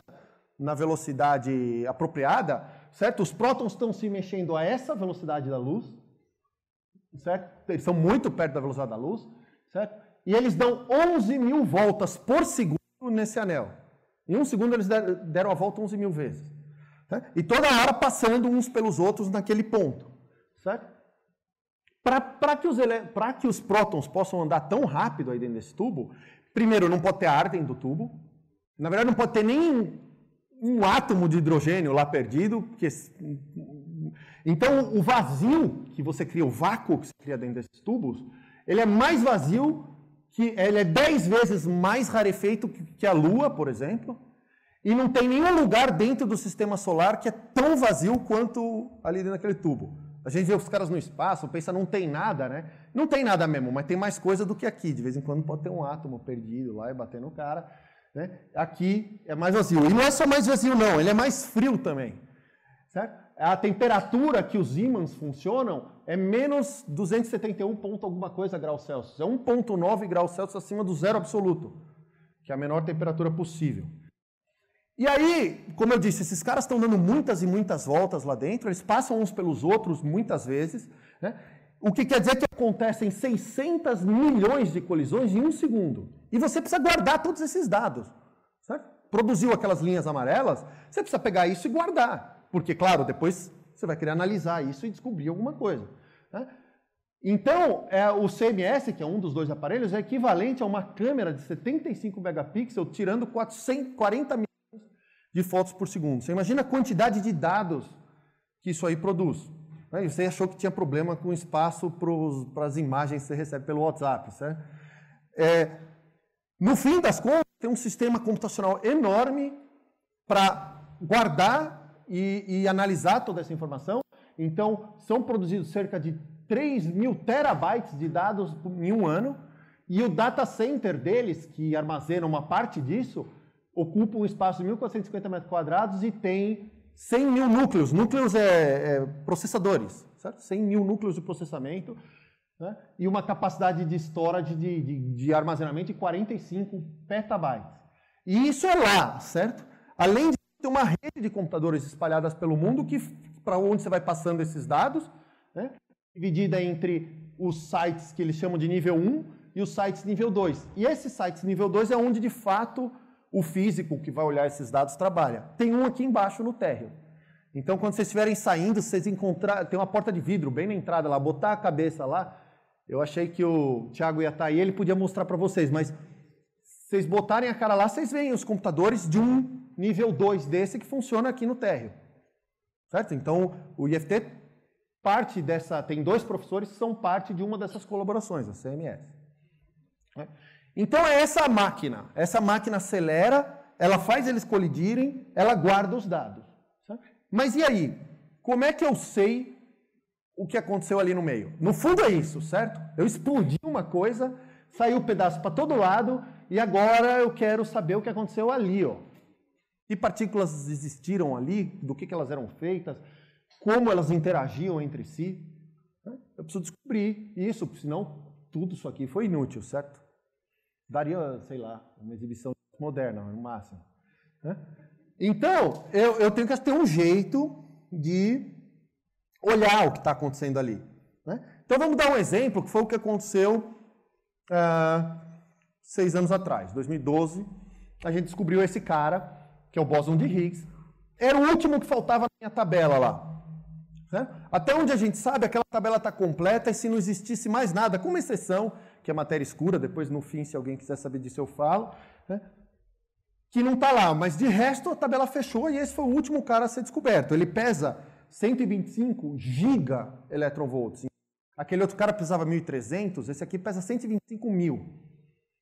na velocidade apropriada, certo? Os prótons estão se mexendo a essa velocidade da luz, certo? Eles são muito perto da velocidade da luz, certo? E eles dão 11.000 voltas por segundo nesse anel. Em um segundo eles deram a volta 11.000 vezes. Certo? E toda hora passando uns pelos outros naquele ponto. Certo? Para que os prótons possam andar tão rápido aí dentro desse tubo, primeiro não pode ter ar dentro do tubo. Na verdade não pode ter nem um átomo de hidrogênio lá perdido. Porque... Então o vazio que você cria, o vácuo que você cria dentro desses tubos, ele é mais vazio, ele é 10 vezes mais rarefeito que a Lua, por exemplo, e não tem nenhum lugar dentro do sistema solar que é tão vazio quanto ali dentro daquele tubo. A gente vê os caras no espaço, pensa, não tem nada, né? Não tem nada mesmo, mas tem mais coisa do que aqui. De vez em quando pode ter um átomo perdido lá e bater no cara. Né? Aqui é mais vazio. E não é só mais vazio, não, ele é mais frio também. Certo? A temperatura que os ímãs funcionam é menos 271 ponto alguma coisa graus Celsius. É 1,9 graus Celsius acima do zero absoluto, que é a menor temperatura possível. E aí, como eu disse, esses caras estão dando muitas e muitas voltas lá dentro, eles passam uns pelos outros muitas vezes, né? O que quer dizer que acontecem 600 milhões de colisões em um segundo. E você precisa guardar todos esses dados. Certo? Produziu aquelas linhas amarelas, você precisa pegar isso e guardar. Porque, claro, depois você vai querer analisar isso e descobrir alguma coisa. Né? Então, o CMS, que é um dos dois aparelhos, é equivalente a uma câmera de 75 megapixels tirando 440 milhões de fotos por segundo. Você imagina a quantidade de dados que isso aí produz. Né? E você achou que tinha problema com espaço para as imagens que você recebe pelo WhatsApp. Certo? No fim das contas, tem um sistema computacional enorme para guardar e analisar toda essa informação. Então, são produzidos cerca de 3.000 terabytes de dados em um ano, e o data center deles, que armazena uma parte disso, ocupa um espaço de 1.450 metros quadrados e tem 100.000 núcleos. Núcleos é processadores, certo? 100.000 núcleos de processamento, né? E uma capacidade de storage, de armazenamento de 45 petabytes. E isso é lá, certo? Além de tem uma rede de computadores espalhadas pelo mundo para onde você vai passando esses dados, né? Dividida entre os sites que eles chamam de nível 1 e os sites nível 2. E esses sites nível 2 é onde, de fato, o físico que vai olhar esses dados trabalha. Tem um aqui embaixo no térreo. Então, quando vocês estiverem saindo, vocês encontrarem... Tem uma porta de vidro bem na entrada lá, botar a cabeça lá. Eu achei que o Thiago ia estar aí, ele podia mostrar para vocês, mas vocês botarem a cara lá, vocês veem os computadores de um nível 2 desse que funciona aqui no térreo. Certo? Então, o IFT, parte dessa... Tem 2 professores que são parte de uma dessas colaborações, a CMS. Então, é essa máquina. Essa máquina acelera, ela faz eles colidirem, ela guarda os dados. Certo? Mas e aí? Como é que eu sei o que aconteceu ali no meio? No fundo é isso, certo? Eu explodi uma coisa, saiu um pedaço para todo lado, e agora eu quero saber o que aconteceu ali, ó. Que partículas existiram ali, do que elas eram feitas, como elas interagiam entre si. Eu preciso descobrir isso, senão tudo isso aqui foi inútil, certo? Daria, sei lá, uma exibição moderna, no máximo. Então, eu tenho que ter um jeito de olhar o que está acontecendo ali. Então, vamos dar um exemplo, que foi o que aconteceu 6 anos atrás, 2012. A gente descobriu esse cara, que é o bóson de Higgs, era o último que faltava na minha tabela lá. Até onde a gente sabe, aquela tabela está completa, e se não existisse mais nada, com uma exceção, que é matéria escura, depois no fim, se alguém quiser saber disso eu falo, que não está lá, mas de resto a tabela fechou e esse foi o último cara a ser descoberto. Ele pesa 125 gigaelectronvolts. Aquele outro cara pesava 1.300, esse aqui pesa 125 mil.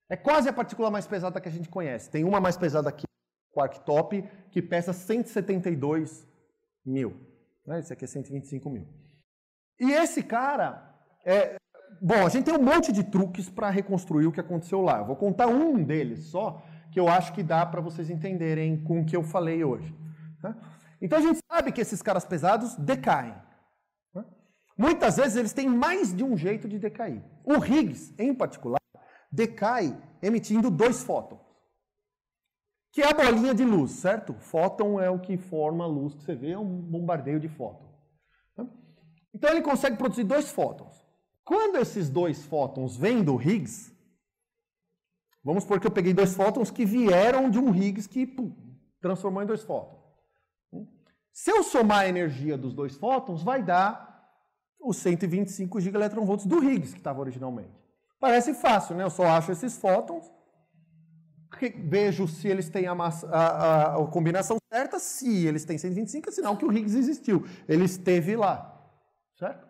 É quase a partícula mais pesada que a gente conhece. Tem uma mais pesada aqui, Quark Top, que pesa 172 mil. Esse aqui é 125 mil. E esse cara, bom, a gente tem um monte de truques para reconstruir o que aconteceu lá. Eu vou contar um deles só, que eu acho que dá para vocês entenderem com o que eu falei hoje. Então a gente sabe que esses caras pesados decaem. Muitas vezes eles têm mais de um jeito de decair. O Higgs, em particular, decai emitindo 2 fótons, que é a bolinha de luz, certo? Fóton é o que forma a luz que você vê, é um bombardeio de fótons. Então ele consegue produzir 2 fótons. Quando esses 2 fótons vêm do Higgs, vamos supor que eu peguei 2 fótons que vieram de um Higgs que transformou em 2 fótons. Se eu somar a energia dos 2 fótons, vai dar os 125 gigaelectronvolts do Higgs que estava originalmente. Parece fácil, né? Eu só acho esses fótons, vejo se eles têm a combinação certa, se eles têm 125, é sinal que o Higgs existiu. Ele esteve lá, certo?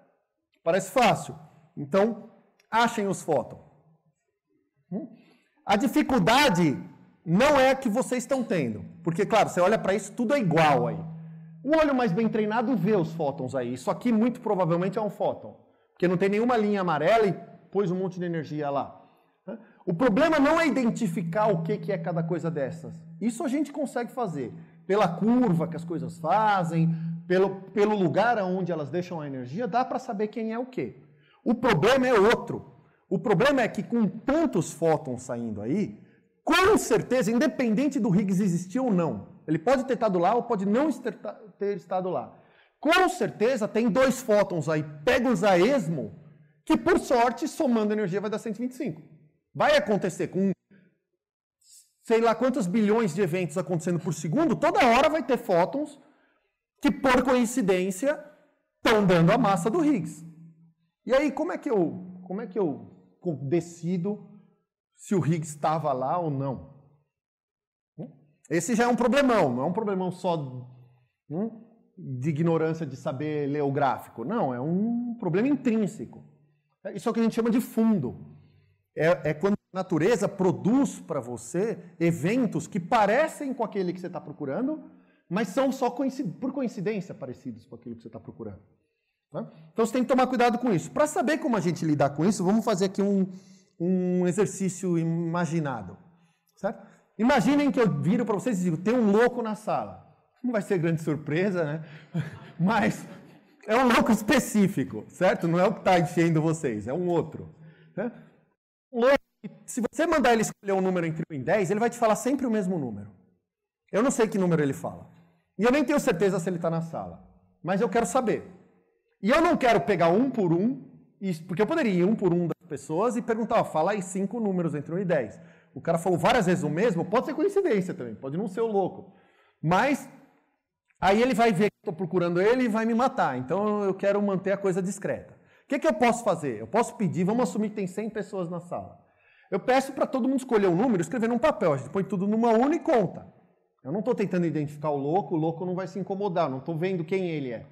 Parece fácil. Então, achem os fótons. A dificuldade não é a que vocês estão tendo, porque, claro, você olha para isso, tudo é igual aí. O olho mais bem treinado vê os fótons aí. Isso aqui, muito provavelmente, é um fóton, porque não tem nenhuma linha amarela e pôs um monte de energia lá. O problema não é identificar o que é cada coisa dessas. Isso a gente consegue fazer. Pela curva que as coisas fazem, pelo lugar onde elas deixam a energia, dá para saber quem é o quê. O problema é outro. O problema é que com tantos fótons saindo aí, com certeza, independente do Higgs existir ou não, ele pode ter estado lá ou pode não ter estado lá. Com certeza tem 2 fótons aí pegos a esmo, que por sorte, somando energia, vai dar 125. Vai acontecer com sei lá quantos bilhões de eventos acontecendo por segundo, toda hora vai ter fótons que, por coincidência, estão dando a massa do Higgs. E aí, como é que eu decido se o Higgs estava lá ou não? Esse já é um problemão, não é um problemão só de ignorância de saber ler o gráfico. Não, é um problema intrínseco. Isso é o que a gente chama de fundo. É quando a natureza produz para você eventos que parecem com aquele que você está procurando, mas são só por coincidência parecidos com aquilo que você está procurando. Tá? Então você tem que tomar cuidado com isso. Para saber como a gente lidar com isso, vamos fazer aqui um exercício imaginado. Certo? Imaginem que eu viro para vocês e digo, tem um louco na sala. Não vai ser grande surpresa, né? Mas é um louco específico, certo? Não é o que está enchendo vocês, é um outro. Né? Um louco, se você mandar ele escolher um número entre 1 e 10, ele vai te falar sempre o mesmo número. Eu não sei que número ele fala. E eu nem tenho certeza se ele está na sala. Mas eu quero saber. E eu não quero pegar um por um, porque eu poderia ir um por um das pessoas e perguntar, fala aí 5 números entre 1 e 10. O cara falou várias vezes o mesmo, pode ser coincidência também, pode não ser o louco. Mas aí ele vai ver que eu estou procurando ele e vai me matar. Então eu quero manter a coisa discreta. O que eu posso fazer? Eu posso pedir, vamos assumir que tem 100 pessoas na sala. Eu peço para todo mundo escolher um número, escrever num papel. A gente põe tudo numa urna e conta. Eu não estou tentando identificar o louco não vai se incomodar, não estou vendo quem ele é.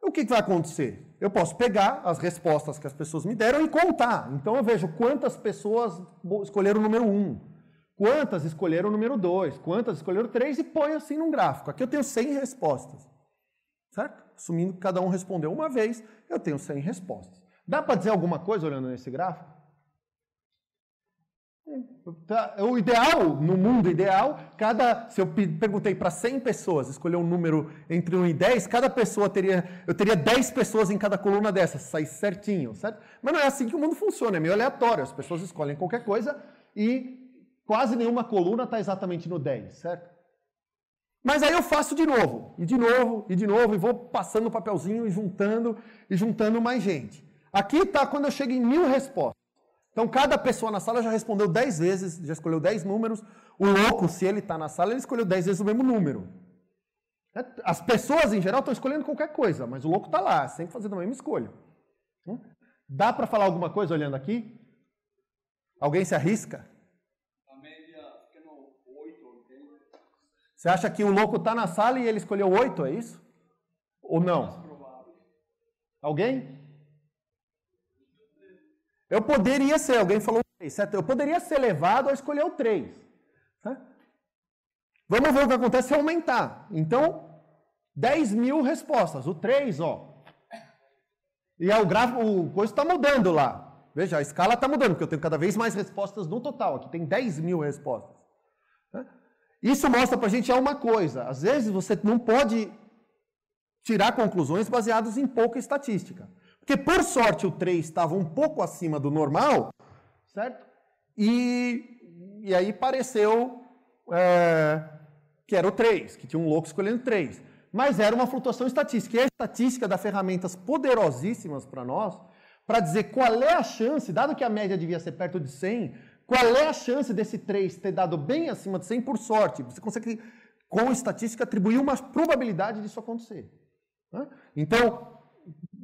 O que vai acontecer? Eu posso pegar as respostas que as pessoas me deram e contar. Então eu vejo quantas pessoas escolheram o número 1, quantas escolheram o número 2, quantas escolheram 3 e ponho assim num gráfico. Aqui eu tenho 100 respostas. Certo? Assumindo que cada um respondeu uma vez, eu tenho 100 respostas. Dá para dizer alguma coisa olhando nesse gráfico? O ideal, no mundo ideal, se eu perguntei para 100 pessoas escolher um número entre 1 e 10, cada pessoa eu teria 10 pessoas em cada coluna dessas, sair certinho, certo? Mas não é assim que o mundo funciona, é meio aleatório, as pessoas escolhem qualquer coisa e quase nenhuma coluna está exatamente no 10, certo? Mas aí eu faço de novo, e de novo, e de novo, e vou passando o papelzinho e juntando mais gente. Aqui está quando eu chego em 1000 respostas. Então, cada pessoa na sala já respondeu 10 vezes, já escolheu 10 números. O louco, se ele está na sala, ele escolheu 10 vezes o mesmo número. As pessoas, em geral, estão escolhendo qualquer coisa, mas o louco está lá, sempre fazendo a mesma escolha. Dá para falar alguma coisa olhando aqui? Alguém se arrisca? A média fica no 8 Você acha que o louco está na sala e ele escolheu 8, é isso? Ou não? Alguém? Eu poderia ser, alguém falou 3, certo? Eu poderia ser levado a escolher o 3. Tá? Vamos ver o que acontece se aumentar. Então, 10 mil respostas. O 3, ó. E aí o gráfico, o coisa está mudando lá. Veja, a escala está mudando, porque eu tenho cada vez mais respostas no total. Aqui tem 10 mil respostas. Tá? Isso mostra para a gente uma coisa. Às vezes você não pode tirar conclusões baseadas em pouca estatística. Porque, por sorte, o 3 estava um pouco acima do normal, certo? E aí pareceu que era o 3, que tinha um louco escolhendo 3. Mas era uma flutuação estatística. E a estatística dá ferramentas poderosíssimas para nós, para dizer qual é a chance, dado que a média devia ser perto de 100, qual é a chance desse 3 ter dado bem acima de 100 por sorte. Você consegue, com estatística, atribuir uma probabilidade disso acontecer. Né? Então,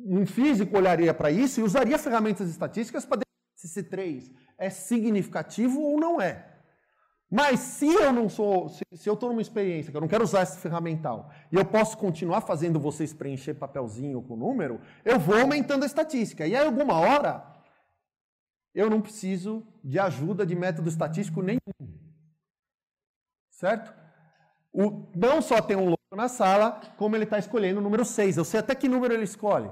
um físico olharia para isso e usaria ferramentas estatísticas para decidir se esse 3 é significativo ou não é. Mas se eu não sou, se eu estou numa experiência que eu não quero usar esse ferramental e eu posso continuar fazendo vocês preencher papelzinho com número, eu vou aumentando a estatística. E aí, alguma hora, eu não preciso de ajuda de método estatístico nenhum. Certo? Não só tem um louco na sala, como ele está escolhendo o número 6. Eu sei até que número ele escolhe.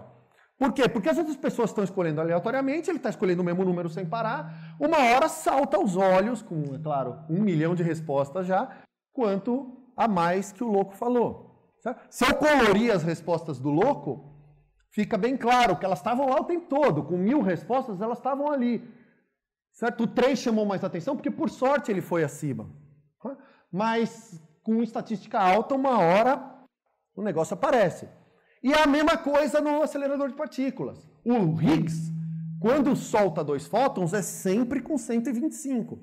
Por quê? Porque as outras pessoas estão escolhendo aleatoriamente, ele está escolhendo o mesmo número sem parar. Uma hora salta aos olhos, com, é claro, 1 milhão de respostas já, quanto a mais que o louco falou. Certo? Se eu colorir as respostas do louco, fica bem claro que elas estavam lá o tempo todo. Com 1000 respostas, elas estavam ali. Certo? O 3 chamou mais atenção, porque por sorte ele foi acima. Mas com estatística alta, uma hora o negócio aparece. E a mesma coisa no acelerador de partículas. O Higgs, quando solta 2 fótons, é sempre com 125.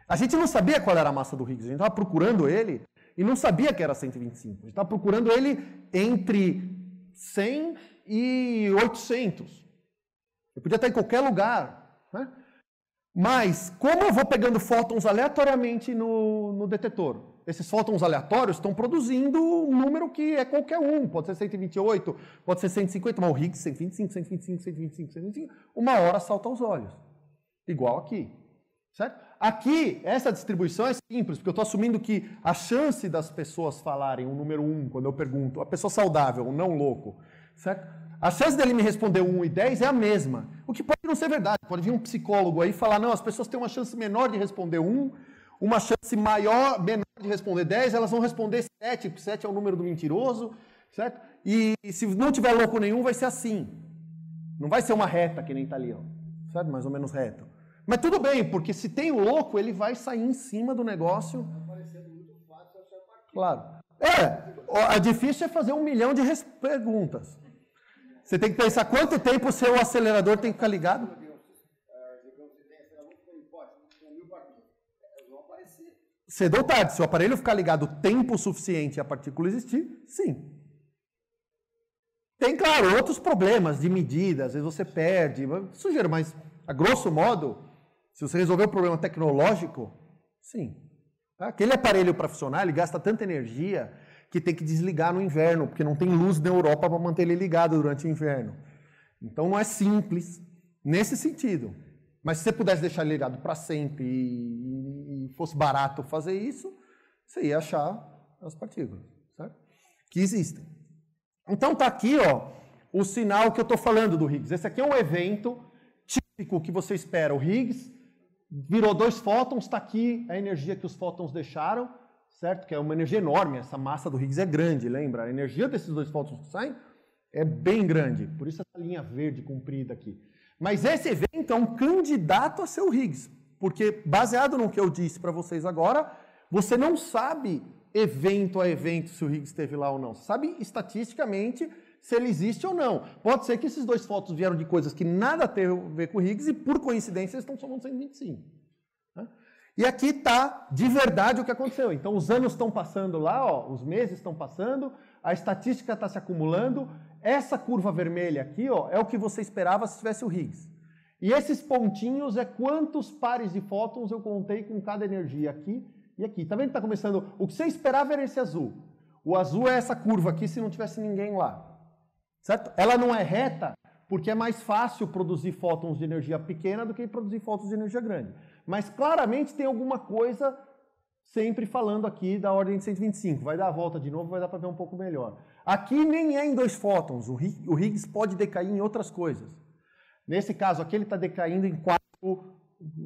A gente não sabia qual era a massa do Higgs, a gente estava procurando ele e não sabia que era 125. A gente estava procurando ele entre 100 e 800. Eu podia estar em qualquer lugar. Né? Mas, como eu vou pegando fótons aleatoriamente no detetor? Esses fótons aleatórios estão produzindo um número que é qualquer um. Pode ser 128, pode ser 150, mas o Higgs 125, 125, 125, 125, uma hora salta aos olhos. Igual aqui. Certo? Aqui, essa distribuição é simples, porque eu estou assumindo que a chance das pessoas falarem o número 1, quando eu pergunto, a pessoa saudável, o não louco, certo? A chance dele me responder 1 e 10 é a mesma. O que pode não ser verdade. Pode vir um psicólogo aí e falar, não, as pessoas têm uma chance menor de responder 1, uma chance menor de responder 10, elas vão responder 7, porque 7 é o número do mentiroso, certo? E se não tiver louco nenhum, vai ser assim. Não vai ser uma reta que nem está ali, ó, certo? Mais ou menos reto. Mas tudo bem, porque se tem o louco, ele vai sair em cima do negócio. Claro. A difícil é fazer 1 milhão de perguntas. Você tem que pensar quanto tempo o seu acelerador tem que ficar ligado. Cedo ou tarde, se o aparelho ficar ligado tempo suficiente e a partícula existir, sim. Tem, claro, outros problemas de medida, às vezes você perde, sujeira, mas a grosso modo, se você resolver o problema tecnológico, sim. Aquele aparelho para funcionar, ele gasta tanta energia que tem que desligar no inverno, porque não tem luz na Europa para manter ele ligado durante o inverno. Então não é simples nesse sentido. Mas se você pudesse deixar ele ligado para sempre e fosse barato fazer isso, você ia achar as partículas, certo? Que existem. Então está aqui, ó, o sinal que eu estou falando do Higgs. Esse aqui é um evento típico que você espera. O Higgs virou 2 fótons, está aqui a energia que os fótons deixaram, certo? Que é uma energia enorme, essa massa do Higgs é grande, lembra? A energia desses 2 fótons que saem é bem grande, por isso essa linha verde comprida aqui. Mas esse evento é um candidato a ser o Higgs, porque baseado no que eu disse para vocês agora, você não sabe evento a evento se o Higgs esteve lá ou não. Você sabe estatisticamente se ele existe ou não. Pode ser que esses 2 fótons vieram de coisas que nada tem a ver com o Higgs e por coincidência eles estão somando 125. Né? E aqui está de verdade o que aconteceu. Então os anos estão passando lá, ó, os meses estão passando, a estatística está se acumulando. Essa curva vermelha aqui, ó, é o que você esperava se tivesse o Higgs. E esses pontinhos é quantos pares de fótons eu contei com cada energia aqui e aqui. Tá vendo que tá começando? O que você esperava era esse azul. O azul é essa curva aqui se não tivesse ninguém lá. Certo? Ela não é reta porque é mais fácil produzir fótons de energia pequena do que produzir fótons de energia grande. Mas claramente tem alguma coisa sempre falando aqui da ordem de 125. Vai dar a volta de novo, vai dar para ver um pouco melhor. Aqui nem é em 2 fótons. O Higgs pode decair em outras coisas. Nesse caso aqui ele está decaindo em 4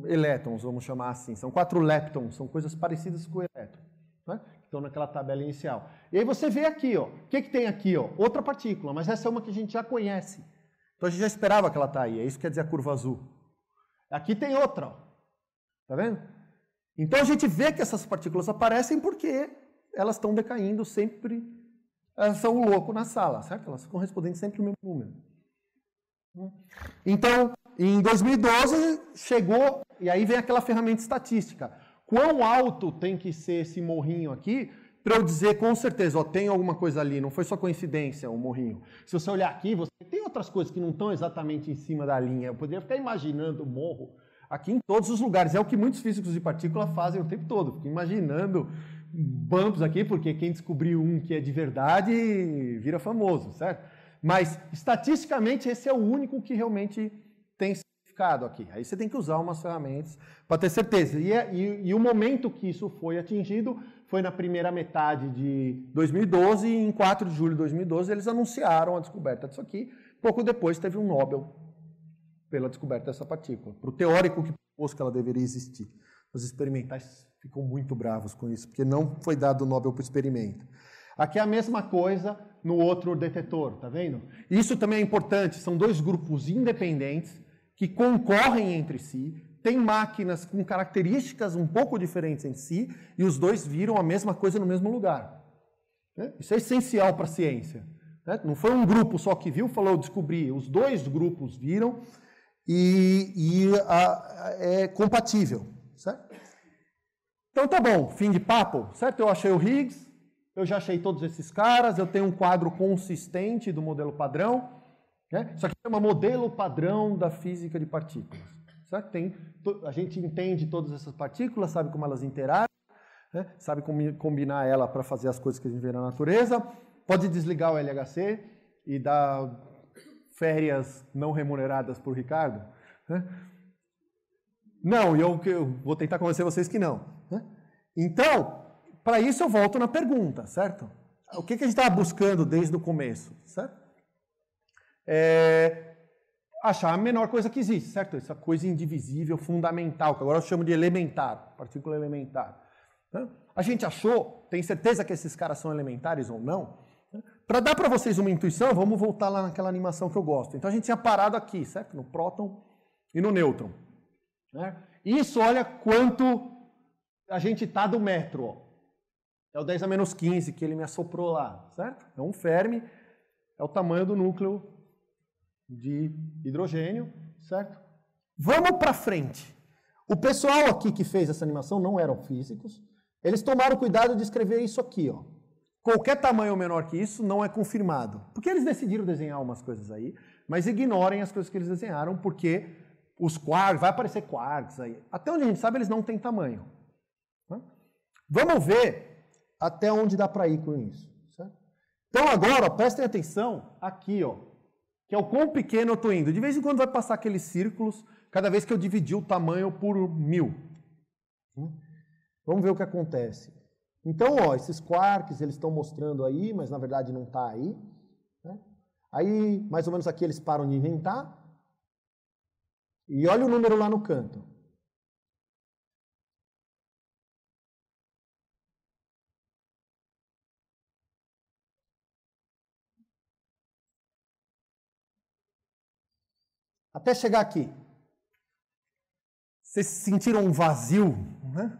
elétrons, vamos chamar assim. São 4 leptons, são coisas parecidas com o elétron. Né? Estão naquela tabela inicial. E aí você vê aqui, ó, o que tem aqui? Ó? Outra partícula, mas essa é uma que a gente já conhece. Então a gente já esperava que ela está aí. É isso que quer dizer a curva azul. Aqui tem outra. Ó. Tá vendo? Então a gente vê que essas partículas aparecem porque elas estão decaindo sempre. Elas são o louco na sala, certo? Elas correspondem sempre ao mesmo número. Então, em 2012, chegou, e aí vem aquela ferramenta estatística. Quão alto tem que ser esse morrinho aqui para eu dizer com certeza, ó, tem alguma coisa ali, não foi só coincidência o morrinho. Se você olhar aqui, você tem outras coisas que não estão exatamente em cima da linha. Eu poderia ficar imaginando o morro aqui em todos os lugares. É o que muitos físicos de partícula fazem o tempo todo. Fico imaginando bumps aqui, porque quem descobriu um que é de verdade vira famoso, certo? Mas, estatisticamente, esse é o único que realmente tem significado aqui. Aí você tem que usar umas ferramentas para ter certeza. E o momento que isso foi atingido foi na primeira metade de 2012, e em 4 de julho de 2012 eles anunciaram a descoberta disso aqui. Pouco depois teve um Nobel pela descoberta dessa partícula. Para o teórico que propôs que ela deveria existir. Os experimentais ficam muito bravos com isso, porque não foi dado o Nobel para o experimento. Aqui é a mesma coisa no outro detetor, tá vendo? Isso também é importante, são 2 grupos independentes que concorrem entre si, têm máquinas com características um pouco diferentes em si, e os 2 viram a mesma coisa no mesmo lugar. Isso é essencial para a ciência. Não foi um grupo só que viu, falou, descobri. Os 2 grupos viram e é compatível, certo? Então tá bom, fim de papo, certo? Eu achei o Higgs, eu já achei todos esses caras, eu tenho um quadro consistente do modelo padrão. Né? Isso aqui é um modelo padrão da física de partículas. Certo? A gente entende todas essas partículas, sabe como elas interagem, né? Sabe como combinar ela para fazer as coisas que a gente vê na natureza. Pode desligar o LHC e dar férias não remuneradas para o Ricardo. Né? Não, eu vou tentar convencer vocês que não. Né? Então, para isso eu volto na pergunta, certo? O que a gente estava buscando desde o começo, certo? Achar a menor coisa que existe, certo? Essa coisa indivisível, fundamental, que agora eu chamo de elementar, partícula elementar. Né? A gente achou, tem certeza que esses caras são elementares ou não? Para dar para vocês uma intuição, vamos voltar lá naquela animação que eu gosto. Então a gente tinha parado aqui, certo? No próton e no nêutron. Né? Isso, olha quanto a gente está do metro, ó. É o 10 a menos 15 que ele me assoprou lá, certo? É um Fermi, é o tamanho do núcleo de hidrogênio, certo? Vamos para frente. O pessoal aqui que fez essa animação não eram físicos. Eles tomaram cuidado de escrever isso aqui, ó. Qualquer tamanho menor que isso não é confirmado. Porque eles decidiram desenhar umas coisas aí, mas ignorem as coisas que eles desenharam, porque os quarks, vai aparecer quarks aí. Até onde a gente sabe, eles não têm tamanho. Né? Vamos ver até onde dá para ir com isso. Certo? Então agora, ó, prestem atenção aqui, ó, que é o quão pequeno eu estou indo. De vez em quando vai passar aqueles círculos, cada vez que eu dividir o tamanho por 1000. Vamos ver o que acontece. Então, ó, esses quarks, eles estão mostrando aí, mas na verdade não está aí. Né? Aí, mais ou menos aqui, eles param de inventar. E olha o número lá no canto. Até chegar aqui. Vocês sentiram um vazio? Né?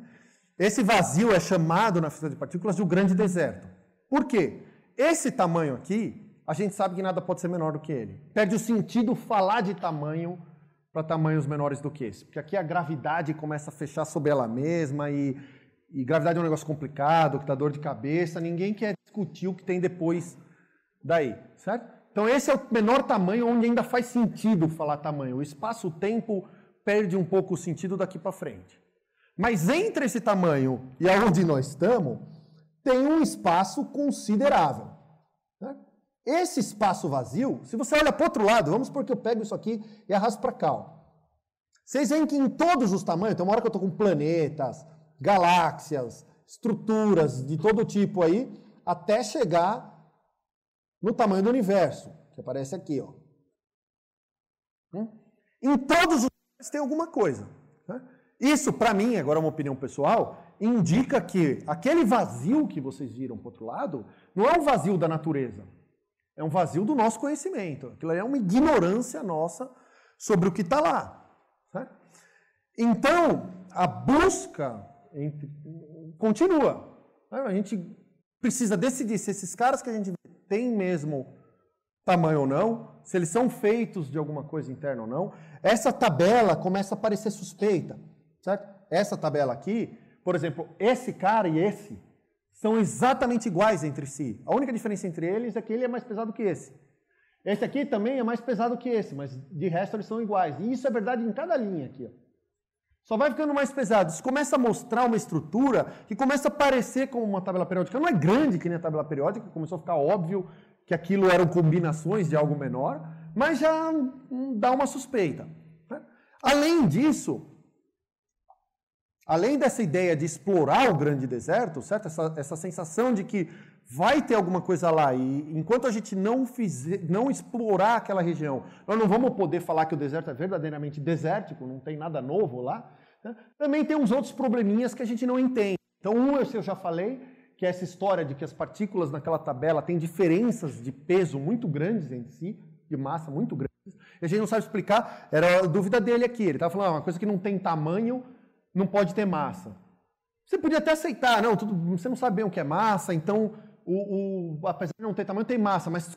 Esse vazio é chamado na física de partículas de um grande deserto. Por quê? Esse tamanho aqui, a gente sabe que nada pode ser menor do que ele. Perde o sentido falar de tamanho para tamanhos menores do que esse. Porque aqui a gravidade começa a fechar sobre ela mesma e gravidade é um negócio complicado, que dá dor de cabeça. Ninguém quer discutir o que tem depois daí, certo? Então esse é o menor tamanho onde ainda faz sentido falar tamanho. O espaço-tempo perde um pouco o sentido daqui para frente. Mas entre esse tamanho e aonde nós estamos, tem um espaço considerável. Né? Esse espaço vazio, se você olha para o outro lado, vamos supor que eu pego isso aqui e arrasto para cá. Ó. Vocês veem que em todos os tamanhos, tem uma hora que eu estou com planetas, galáxias, estruturas de todo tipo aí, até chegar no tamanho do universo, que aparece aqui. Ó. Em todos os tamanhos tem alguma coisa. Né? Isso, para mim, agora é uma opinião pessoal, indica que aquele vazio que vocês viram para o outro lado não é um vazio da natureza, é um vazio do nosso conhecimento. Aquilo é uma ignorância nossa sobre o que está lá. Certo? Então, a busca continua. A gente precisa decidir se esses caras que a gente vê têm mesmo tamanho ou não, se eles são feitos de alguma coisa interna ou não. Essa tabela começa a parecer suspeita. Certo? Essa tabela aqui, por exemplo, esse cara e esse são exatamente iguais entre si. A única diferença entre eles é que ele é mais pesado que esse. Esse aqui também é mais pesado que esse, mas de resto eles são iguais. E isso é verdade em cada linha aqui. Ó. Só vai ficando mais pesado. Isso começa a mostrar uma estrutura que começa a parecer como uma tabela periódica. Não é grande que nem a tabela periódica, começou a ficar óbvio que aquilo eram combinações de algo menor, mas já dá uma suspeita. Né? Além disso, além dessa ideia de explorar o grande deserto, certo? Essa sensação de que vai ter alguma coisa lá e enquanto a gente não explorar aquela região, nós não vamos poder falar que o deserto é verdadeiramente desértico, não tem nada novo lá. Né? Também tem uns outros probleminhas que a gente não entende. Então, eu já falei, que é essa história de que as partículas naquela tabela têm diferenças de peso muito grandes entre si, de massa muito grandes, e a gente não sabe explicar, era a dúvida dele aqui, ele estava falando, uma coisa que não tem tamanho, não pode ter massa. Você podia até aceitar, não, você não sabe bem o que é massa, então, apesar de não ter tamanho, tem massa, mas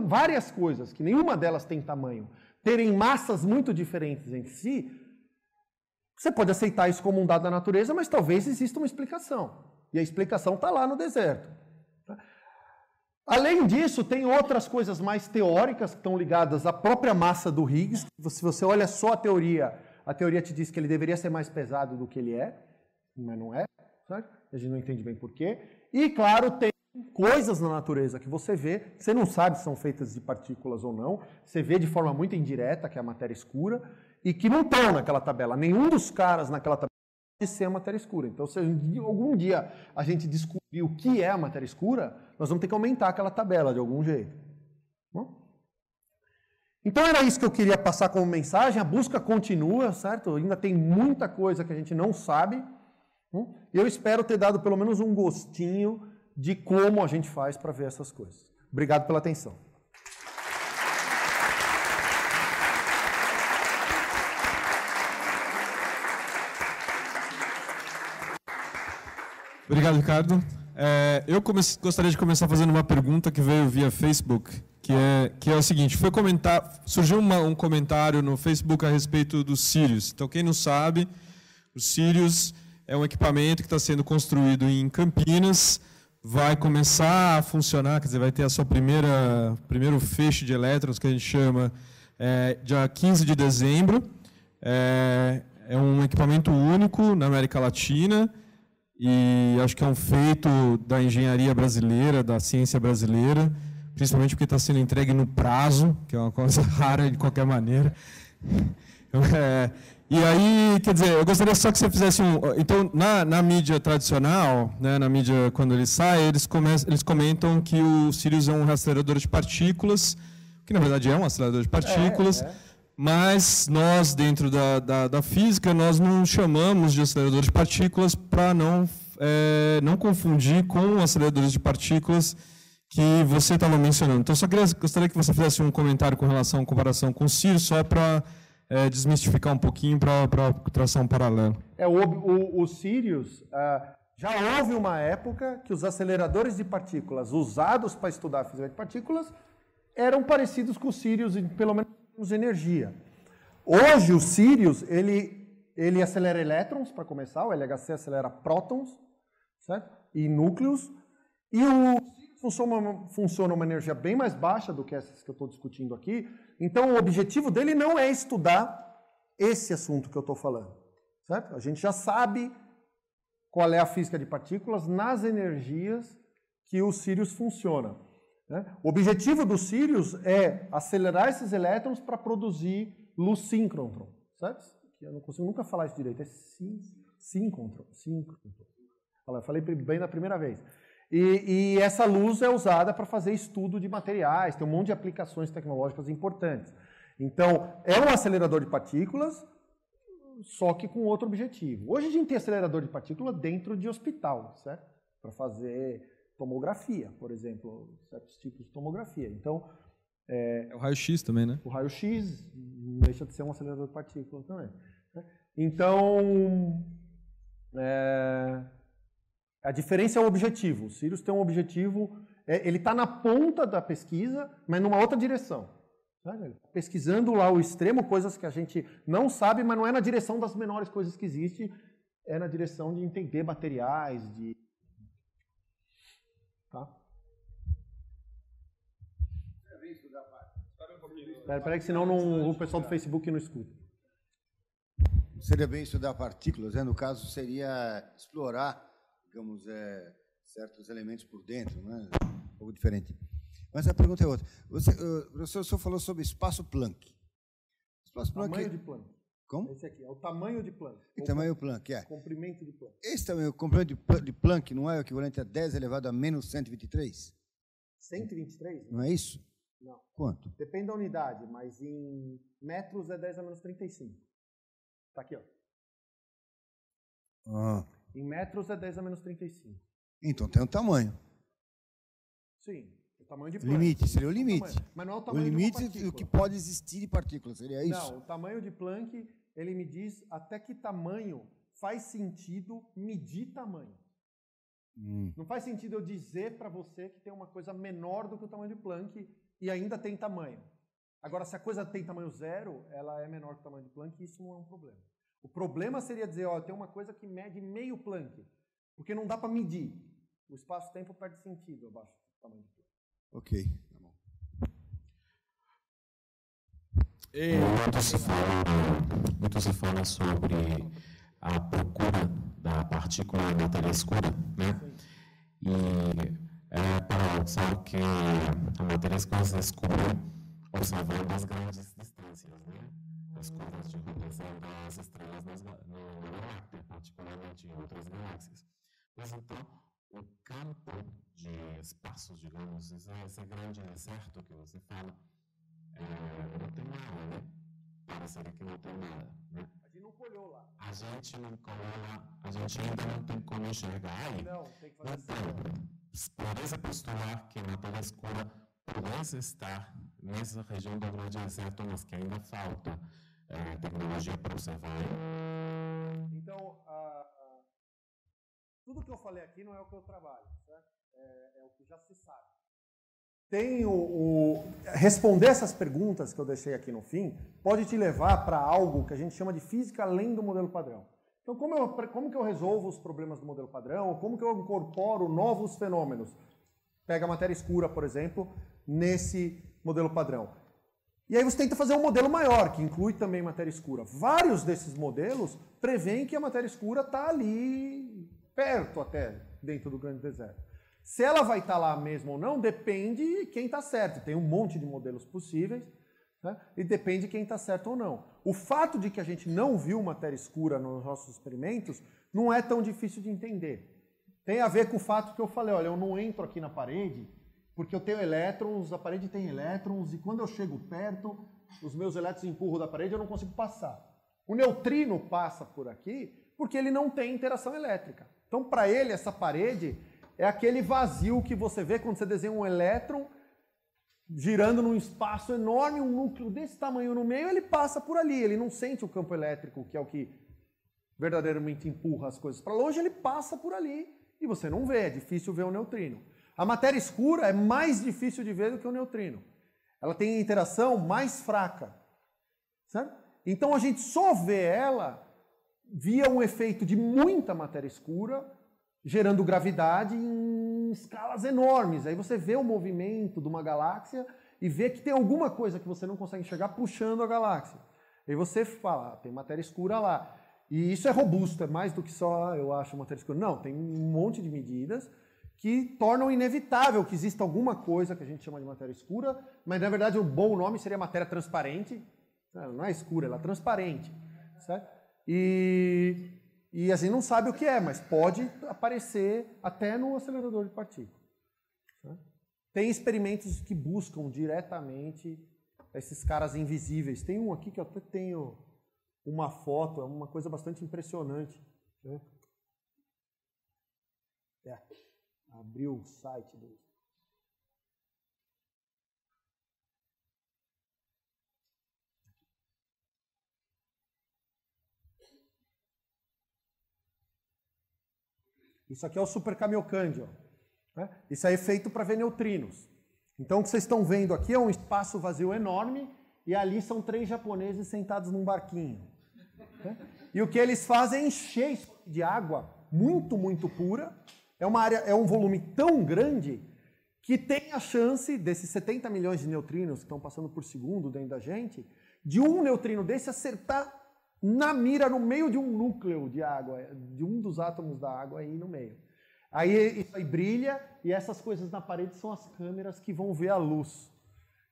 várias coisas, que nenhuma delas tem tamanho, terem massas muito diferentes entre si, você pode aceitar isso como um dado da natureza, mas talvez exista uma explicação. E a explicação está lá no deserto. Além disso, tem outras coisas mais teóricas que estão ligadas à própria massa do Higgs. Se você olha só a teoria te diz que ele deveria ser mais pesado do que ele é, mas não é. Certo? A gente não entende bem porquê. E, claro, tem coisas na natureza que você vê, você não sabe se são feitas de partículas ou não, você vê de forma muito indireta, que é a matéria escura, e que não estão naquela tabela. Nenhum dos caras naquela tabela pode ser a matéria escura. Então, se algum dia a gente descobrir o que é a matéria escura, nós vamos ter que aumentar aquela tabela de algum jeito. Então, era isso que eu queria passar como mensagem. A busca continua, certo? Ainda tem muita coisa que a gente não sabe. Eu espero ter dado pelo menos um gostinho de como a gente faz para ver essas coisas. Obrigado pela atenção. Obrigado, Ricardo. Eu gostaria de começar fazendo uma pergunta que veio via Facebook, que é o seguinte: surgiu um comentário no Facebook a respeito do Sirius. Então, quem não sabe, o Sirius é um equipamento que está sendo construído em Campinas, vai começar a funcionar, quer dizer, vai ter a sua primeiro feixe de elétrons, que a gente chama, dia 15 de dezembro. É um equipamento único na América Latina, e acho que é um feito da engenharia brasileira, da ciência brasileira, principalmente porque está sendo entregue no prazo, que é uma coisa rara de qualquer maneira. E aí, quer dizer, eu gostaria só que você fizesse Então, na mídia tradicional, né, na mídia quando ele sai, eles comentam que o Sirius é um acelerador de partículas, que na verdade é um acelerador de partículas, mas nós, dentro da física, nós não chamamos de acelerador de partículas para não confundir com aceleradores de partículas que você estava mencionando. Então, gostaria que você fizesse um comentário com relação à comparação com o Sirius, só para desmistificar um pouquinho, para traçar um paralelo. O Sirius, já houve uma época que os aceleradores de partículas usados para estudar a física de partículas eram parecidos com o Sirius, pelo menos de energia. Hoje o Sirius, ele acelera elétrons, para começar, o LHC acelera prótons, certo? E núcleos, e o Sirius funciona uma energia bem mais baixa do que essas que eu estou discutindo aqui. Então o objetivo dele não é estudar esse assunto que eu estou falando, certo? A gente já sabe qual é a física de partículas nas energias que o Sirius funciona. Né? O objetivo do Sirius é acelerar esses elétrons para produzir luz síncrotron, certo? Eu não consigo nunca falar isso direito, é síncrotron. Olha, eu falei bem na primeira vez. E essa luz é usada para fazer estudo de materiais, tem um monte de aplicações tecnológicas importantes. Então, é um acelerador de partículas, só que com outro objetivo. Hoje a gente tem acelerador de partícula dentro de hospital, certo? Para fazer tomografia, por exemplo, certos tipos de tomografia. Então, é o raio-x também, né? O raio-x deixa de ser um acelerador de partícula também. Então, a diferença é o objetivo. O Sirius tem um objetivo, ele está na ponta da pesquisa, mas numa outra direção. Sabe? Pesquisando lá o extremo, coisas que a gente não sabe, mas não é na direção das menores coisas que existem, é na direção de entender materiais, de... Tá? Espera que senão o pessoal do Facebook não escuta. Seria bem estudar partículas, né? No caso seria explorar, digamos, certos elementos por dentro, né? Um pouco diferente. Mas a pergunta é outra. O senhor falou sobre espaço Planck. Espaço Planck. Tamanho de Planck. Como? Esse aqui é o tamanho de Planck. O tamanho Planck, é. Comprimento de Planck. Esse tamanho, o comprimento de Planck, não é o equivalente a 10 elevado a menos 123? 123? Não é isso? Não. Quanto? Depende da unidade, mas em metros é 10 a menos 35. Tá aqui, ó. Ah. Em metros é 10 a menos 35. Então tem um tamanho. Sim, o tamanho de Planck. Limite, seria o limite. Mas não é o O tamanho limite de uma partícula. do que pode existir de partículas, seria isso? Não, o tamanho de Planck, ele me diz até que tamanho faz sentido medir tamanho. Não faz sentido eu dizer para você que tem uma coisa menor do que o tamanho de Planck e ainda tem tamanho. Agora, se a coisa tem tamanho zero, ela é menor que o tamanho de Planck e isso não é um problema. O problema seria dizer, ó, tem uma coisa que mede meio Planck, porque não dá para medir. O espaço-tempo perde sentido abaixo do tamanho de Planck. Ok, tá bom. Muito se fala sobre a procura da partícula em matéria escura, né? E é paradoxal que a matéria escura se descobriu observando as grandes distâncias, né? As curvas de rotação das estrelas na galáxia, particularmente em outras galáxias. Mas então, o campo de espaços, digamos, esse grande incerto que você fala, não tem nada, né? Pareceria que não tem nada, né? A gente não colhou lá. A gente não colhou lá, a gente ainda não tem como enxergar aí. Não, tem que fazer Então, poderia postular que a matéria escura pudesse estar nessa região do grande incerto, mas que ainda falta tecnologia para observar aí. Então, tudo que eu falei aqui não é o que eu trabalho, certo? É o que já se sabe. Responder essas perguntas que eu deixei aqui no fim pode te levar para algo que a gente chama de física além do modelo padrão. Então, como que eu resolvo os problemas do modelo padrão? Como que eu incorporo novos fenômenos? Pega a matéria escura, por exemplo, nesse modelo padrão. E aí você tenta fazer um modelo maior, que inclui também matéria escura. Vários desses modelos prevêem que a matéria escura está ali, perto até, dentro do grande deserto. Se ela vai estar lá mesmo ou não, depende de quem está certo. Tem um monte de modelos possíveis, né? E depende de quem está certo ou não. O fato de que a gente não viu matéria escura nos nossos experimentos não é tão difícil de entender. Tem a ver com o fato que eu falei, olha, eu não entro aqui na parede porque eu tenho elétrons, a parede tem elétrons, e quando eu chego perto, os meus elétrons empurram da parede e eu não consigo passar. O neutrino passa por aqui porque ele não tem interação elétrica. Então, para ele, essa parede é aquele vazio que você vê quando você desenha um elétron girando num espaço enorme, um núcleo desse tamanho no meio, ele passa por ali, ele não sente o campo elétrico, que é o que verdadeiramente empurra as coisas para longe, ele passa por ali e você não vê, é difícil ver o neutrino. A matéria escura é mais difícil de ver do que o neutrino. Ela tem interação mais fraca, certo? Então a gente só vê ela via um efeito de muita matéria escura gerando gravidade em escalas enormes. Aí você vê o movimento de uma galáxia e vê que tem alguma coisa que você não consegue enxergar puxando a galáxia. Aí você fala, tem matéria escura lá. E isso é robusto, é mais do que só, eu acho, matéria escura. Não, tem um monte de medidas que tornam inevitável que exista alguma coisa que a gente chama de matéria escura, mas na verdade o bom nome seria matéria transparente. Ela não é escura, ela é transparente. Certo? E a gente não sabe o que é, mas pode aparecer até no acelerador de partículas. Certo? Tem experimentos que buscam diretamente esses caras invisíveis. Tem um aqui que eu até tenho uma foto, é uma coisa bastante impressionante. Né? Abriu o site dele. Isso aqui é o Super Kamiokande. Né? Isso aí é feito para ver neutrinos. Então o que vocês estão vendo aqui é um espaço vazio enorme e ali são 3 japoneses sentados num barquinho. Né? E o que eles fazem é encher isso de água muito, muito pura. É um volume tão grande que tem a chance desses 70 milhões de neutrinos que estão passando por segundo dentro da gente, de um neutrino desse acertar na mira, no meio de um núcleo de água, de um dos átomos da água aí no meio. Aí isso aí brilha e essas coisas na parede são as câmeras que vão ver a luz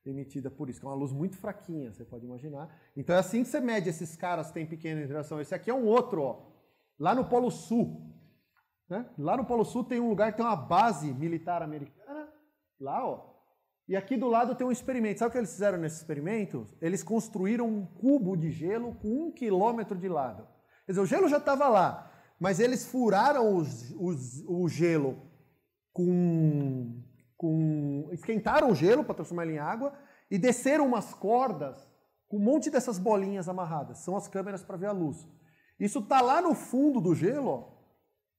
emitida por isso, que é uma luz muito fraquinha, você pode imaginar. Então é assim que você mede esses caras que têm pequena interação. Esse aqui é um outro, ó, lá no Polo Sul. Né? Lá no Polo Sul tem um lugar que tem uma base militar americana, lá, ó. E aqui do lado tem um experimento. Sabe o que eles fizeram nesse experimento? Eles construíram um cubo de gelo com 1 quilômetro de lado. Quer dizer, o gelo já estava lá, mas eles furaram o gelo esquentaram o gelo para transformar ele em água e desceram umas cordas com um monte dessas bolinhas amarradas. São as câmeras para ver a luz. Isso está lá no fundo do gelo, ó.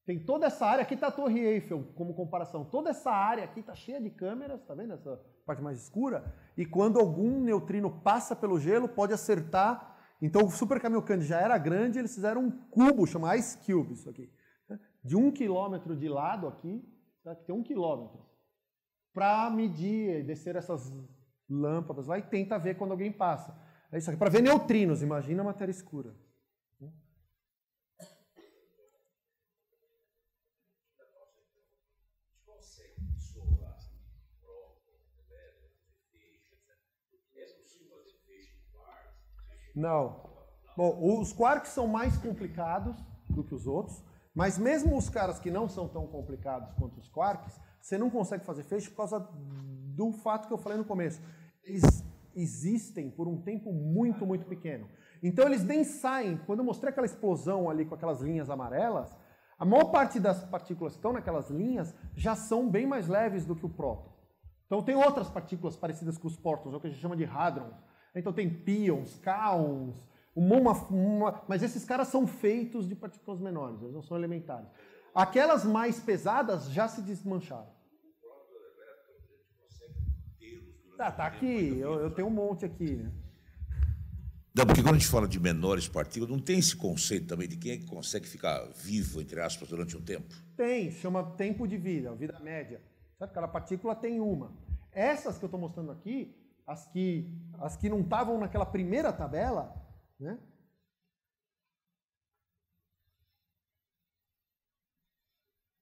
Tem toda essa área, aqui está a Torre Eiffel como comparação, toda essa área aqui está cheia de câmeras, tá vendo essa parte mais escura? E quando algum neutrino passa pelo gelo, pode acertar. Então o Super Kamiokande já era grande, eles fizeram um cubo, chama Ice Cube, isso aqui, né? De 1 quilômetro de lado aqui, tá? Que tem 1 quilômetro, para medir e descer essas lâmpadas lá e tenta ver quando alguém passa. É isso aqui, para ver neutrinos, imagina a matéria escura. Não. Bom, os quarks são mais complicados do que os outros, mas mesmo os caras que não são tão complicados quanto os quarks, você não consegue fazer feixe por causa do fato que eu falei no começo. Eles existem por um tempo muito, muito pequeno. Então eles nem saem. Quando eu mostrei aquela explosão ali com aquelas linhas amarelas, a maior parte das partículas que estão naquelas linhas já são bem mais leves do que o próton. Então tem outras partículas parecidas com os prótons, é o que a gente chama de hadrons. Então tem pions, kaons, mas esses caras são feitos de partículas menores, eles não são elementares. Aquelas mais pesadas já se desmancharam. Tá aqui, eu tenho um monte aqui, né? Não, porque quando a gente fala de menores partículas, não tem esse conceito também de quem é que consegue ficar vivo, entre aspas, durante um tempo? Tem, chama tempo de vida, vida média. Sabe? Cada partícula tem uma. Essas que eu estou mostrando aqui, as que não estavam naquela primeira tabela, né?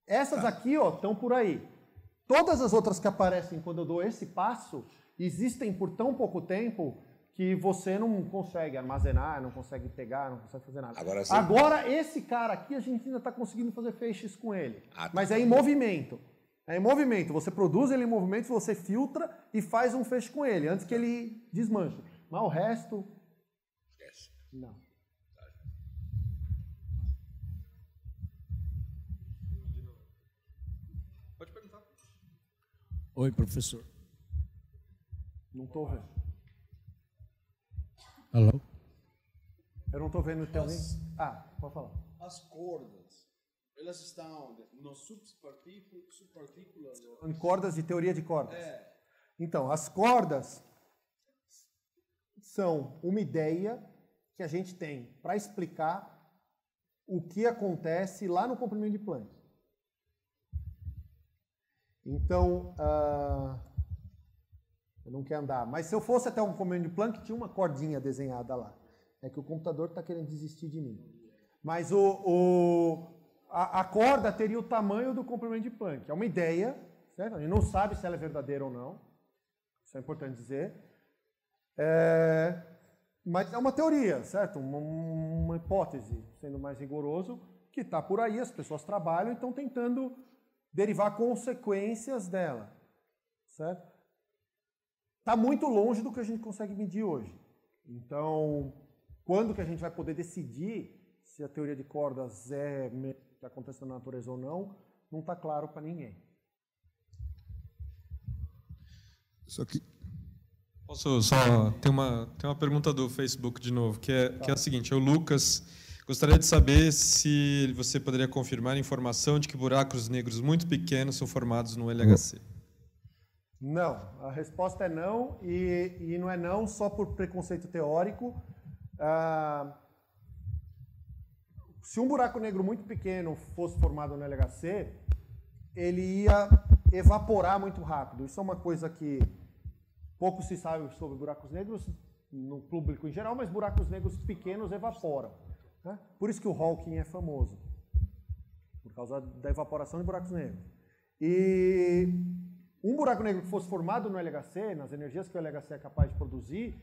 Essas aqui, ó, estão por aí. Todas as outras que aparecem quando eu dou esse passo existem por tão pouco tempo que você não consegue armazenar, não consegue pegar, não consegue fazer nada. Agora esse cara aqui, a gente ainda está conseguindo fazer feixes com ele. Mas é em movimento. É em movimento. Você produz ele em movimento, você filtra e faz um feixe com ele, antes que ele desmanche. Mas o resto... Esquece. Não. Pode perguntar. Oi, professor. Não estou vendo. Alô? Eu não estou vendo o teu link. Pode falar. As cordas, elas estão nos subpartículas? Em cordas de teoria de cordas. Então, as cordas são uma ideia que a gente tem para explicar o que acontece lá no comprimento de Planck. Então, eu não quero andar, mas se eu fosse até um comprimento de Planck, tinha uma cordinha desenhada lá. É que o computador está querendo desistir de mim. Mas a corda teria o tamanho do comprimento de Planck. É uma ideia, certo? A gente não sabe se ela é verdadeira ou não. Isso é importante dizer. Mas é uma teoria, certo? Uma hipótese, sendo mais rigoroso, que está por aí, as pessoas trabalham e estão tentando derivar consequências dela, certo? Está muito longe do que a gente consegue medir hoje. Então, quando que a gente vai poder decidir se a teoria de cordas é que acontece na natureza ou não está claro para ninguém. Só que... Posso só... Tem uma pergunta do Facebook de novo, que é a seguinte. O Lucas gostaria de saber se você poderia confirmar a informação de que buracos negros muito pequenos são formados no LHC. Não. A resposta é não, e não é não só por preconceito teórico. Se um buraco negro muito pequeno fosse formado no LHC, ele ia evaporar muito rápido. Isso é uma coisa que pouco se sabe sobre buracos negros no público em geral, mas buracos negros pequenos evaporam, né? Por isso que o Hawking é famoso, por causa da evaporação de buracos negros. E um buraco negro que fosse formado no LHC, nas energias que o LHC é capaz de produzir,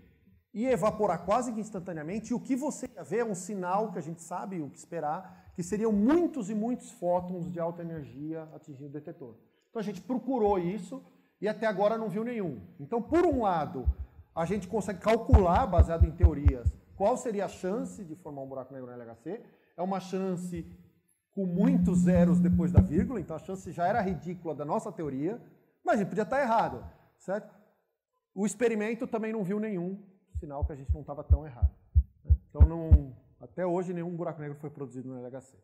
ia evaporar quase que instantaneamente, e o que você ia ver é um sinal que a gente sabe o que esperar, que seriam muitos e muitos fótons de alta energia atingindo o detetor. Então a gente procurou isso e até agora não viu nenhum. Então, por um lado, a gente consegue calcular, baseado em teorias, qual seria a chance de formar um buraco negro no LHC. É uma chance com muitos zeros depois da vírgula, então a chance já era ridícula da nossa teoria, mas a gente podia estar errado, certo? O experimento também não viu nenhum sinal que a gente não estava tão errado, né? Então, até hoje, nenhum buraco negro foi produzido no LHC.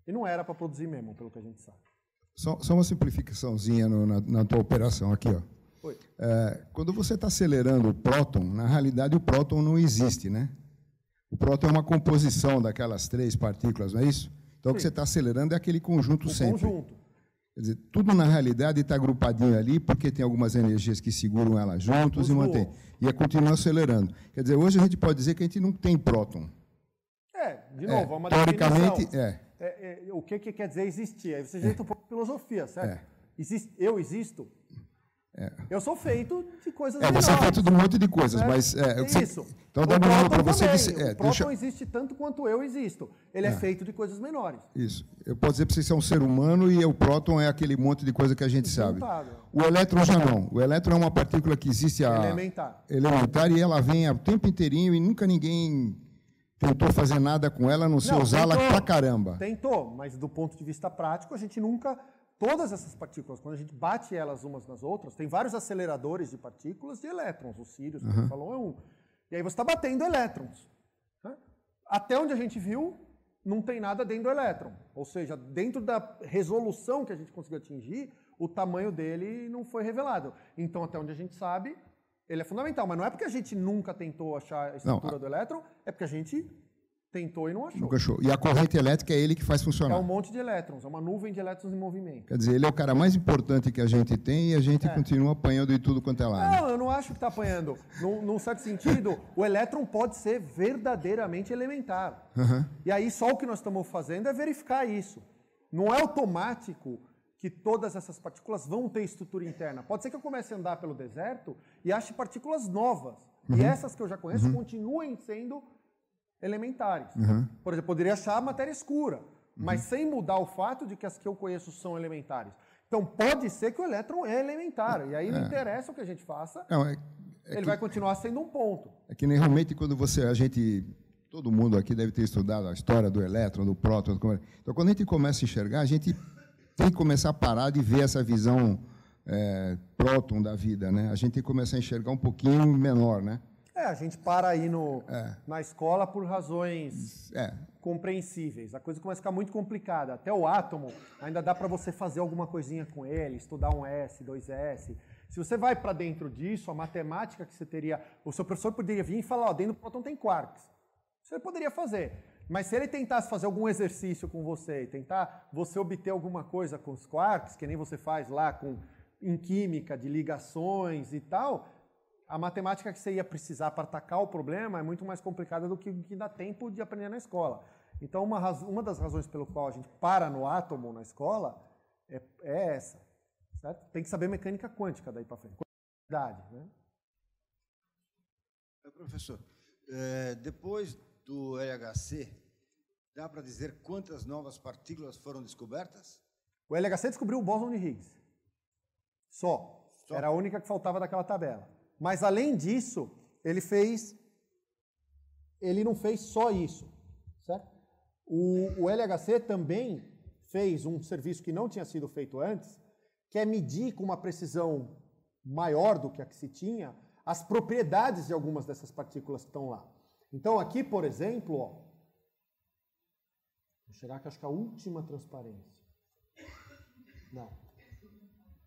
E não era para produzir mesmo, pelo que a gente sabe. Só uma simplificaçãozinha na tua operação aqui, ó. Oi. Quando você está acelerando o próton, na realidade o próton não existe, né? O próton é uma composição daquelas 3 partículas, não é isso? Então, o que você está acelerando é aquele conjunto sempre. Conjunto. Quer dizer, tudo na realidade está agrupadinho ali, porque tem algumas energias que seguram elas juntos e mantém. E continua acelerando. Quer dizer, hoje a gente pode dizer que a gente não tem próton. De novo, é uma teoricamente, definição. O que quer dizer existir? Aí você entra um pouco de filosofia, certo? Eu existo. Eu sou feito de coisas menores. Você é feito de um monte de coisas, mas... isso. Então, dá para você dizer... O próton existe tanto quanto eu existo. Ele é feito de coisas menores. Isso. Eu posso dizer para você que você é um ser humano e o próton é aquele monte de coisa que a gente sabe. O elétron já não. O elétron é uma partícula que existe... Elementar, e ela vem o tempo inteirinho e nunca ninguém tentou fazer nada com ela, a não ser usá-la pra caramba. Tentou, mas do ponto de vista prático, a gente nunca... Todas essas partículas, quando a gente bate elas umas nas outras, tem vários aceleradores de partículas de elétrons. O Sirius, que você falou, é um. E aí você está batendo elétrons, né? Até onde a gente viu, não tem nada dentro do elétron. Ou seja, dentro da resolução que a gente conseguiu atingir, o tamanho dele não foi revelado. Então, até onde a gente sabe, ele é fundamental. Mas não é porque a gente nunca tentou achar a estrutura do elétron, é porque a gente tentou e não achou. Nunca achou. E a corrente elétrica é ele que faz funcionar. É um monte de elétrons, é uma nuvem de elétrons em movimento. Quer dizer, ele é o cara mais importante que a gente tem e a gente continua apanhando de tudo quanto é lado. Não, eu não acho que está apanhando. Num certo sentido, o elétron pode ser verdadeiramente elementar. E aí só o que nós estamos fazendo é verificar isso. Não é automático que todas essas partículas vão ter estrutura interna. Pode ser que eu comece a andar pelo deserto e ache partículas novas. E essas que eu já conheço continuem sendo elementares. Por exemplo, poderia achar matéria escura, mas sem mudar o fato de que as que eu conheço são elementares. Então, pode ser que o elétron é elementar, e aí não interessa o que a gente faça, ele vai continuar sendo um ponto. É que realmente quando todo mundo aqui deve ter estudado a história do elétron, do próton. Então, quando a gente começa a enxergar, a gente tem que começar a parar de ver essa visão próton da vida, né? A gente tem que começar a enxergar um pouquinho menor, né? A gente para aí na escola por razões compreensíveis. A coisa começa a ficar muito complicada. Até o átomo, ainda dá para você fazer alguma coisinha com ele, estudar um S, 2S. Se você vai para dentro disso, a matemática que você teria... O seu professor poderia vir e falar, dentro do próton tem quarks. Isso ele poderia fazer. Mas se ele tentasse fazer algum exercício com você e tentar você obter alguma coisa com os quarks, que nem você faz lá em química, de ligações e tal... A matemática que você ia precisar para atacar o problema é muito mais complicada do que dá tempo de aprender na escola. Então, uma das razões pelo qual a gente para no átomo na escola é essa. Certo? Tem que saber mecânica quântica daí para frente. Quantidade, né? Professor, depois do LHC, dá para dizer quantas novas partículas foram descobertas? O LHC descobriu o bóson de Higgs. Só. Era a única que faltava daquela tabela. Mas, além disso, ele não fez só isso. Certo? O LHC também fez um serviço que não tinha sido feito antes, que é medir com uma precisão maior do que a que se tinha as propriedades de algumas dessas partículas que estão lá. Então, aqui, por exemplo, ó, vou chegar que acho que a última transparência. Não.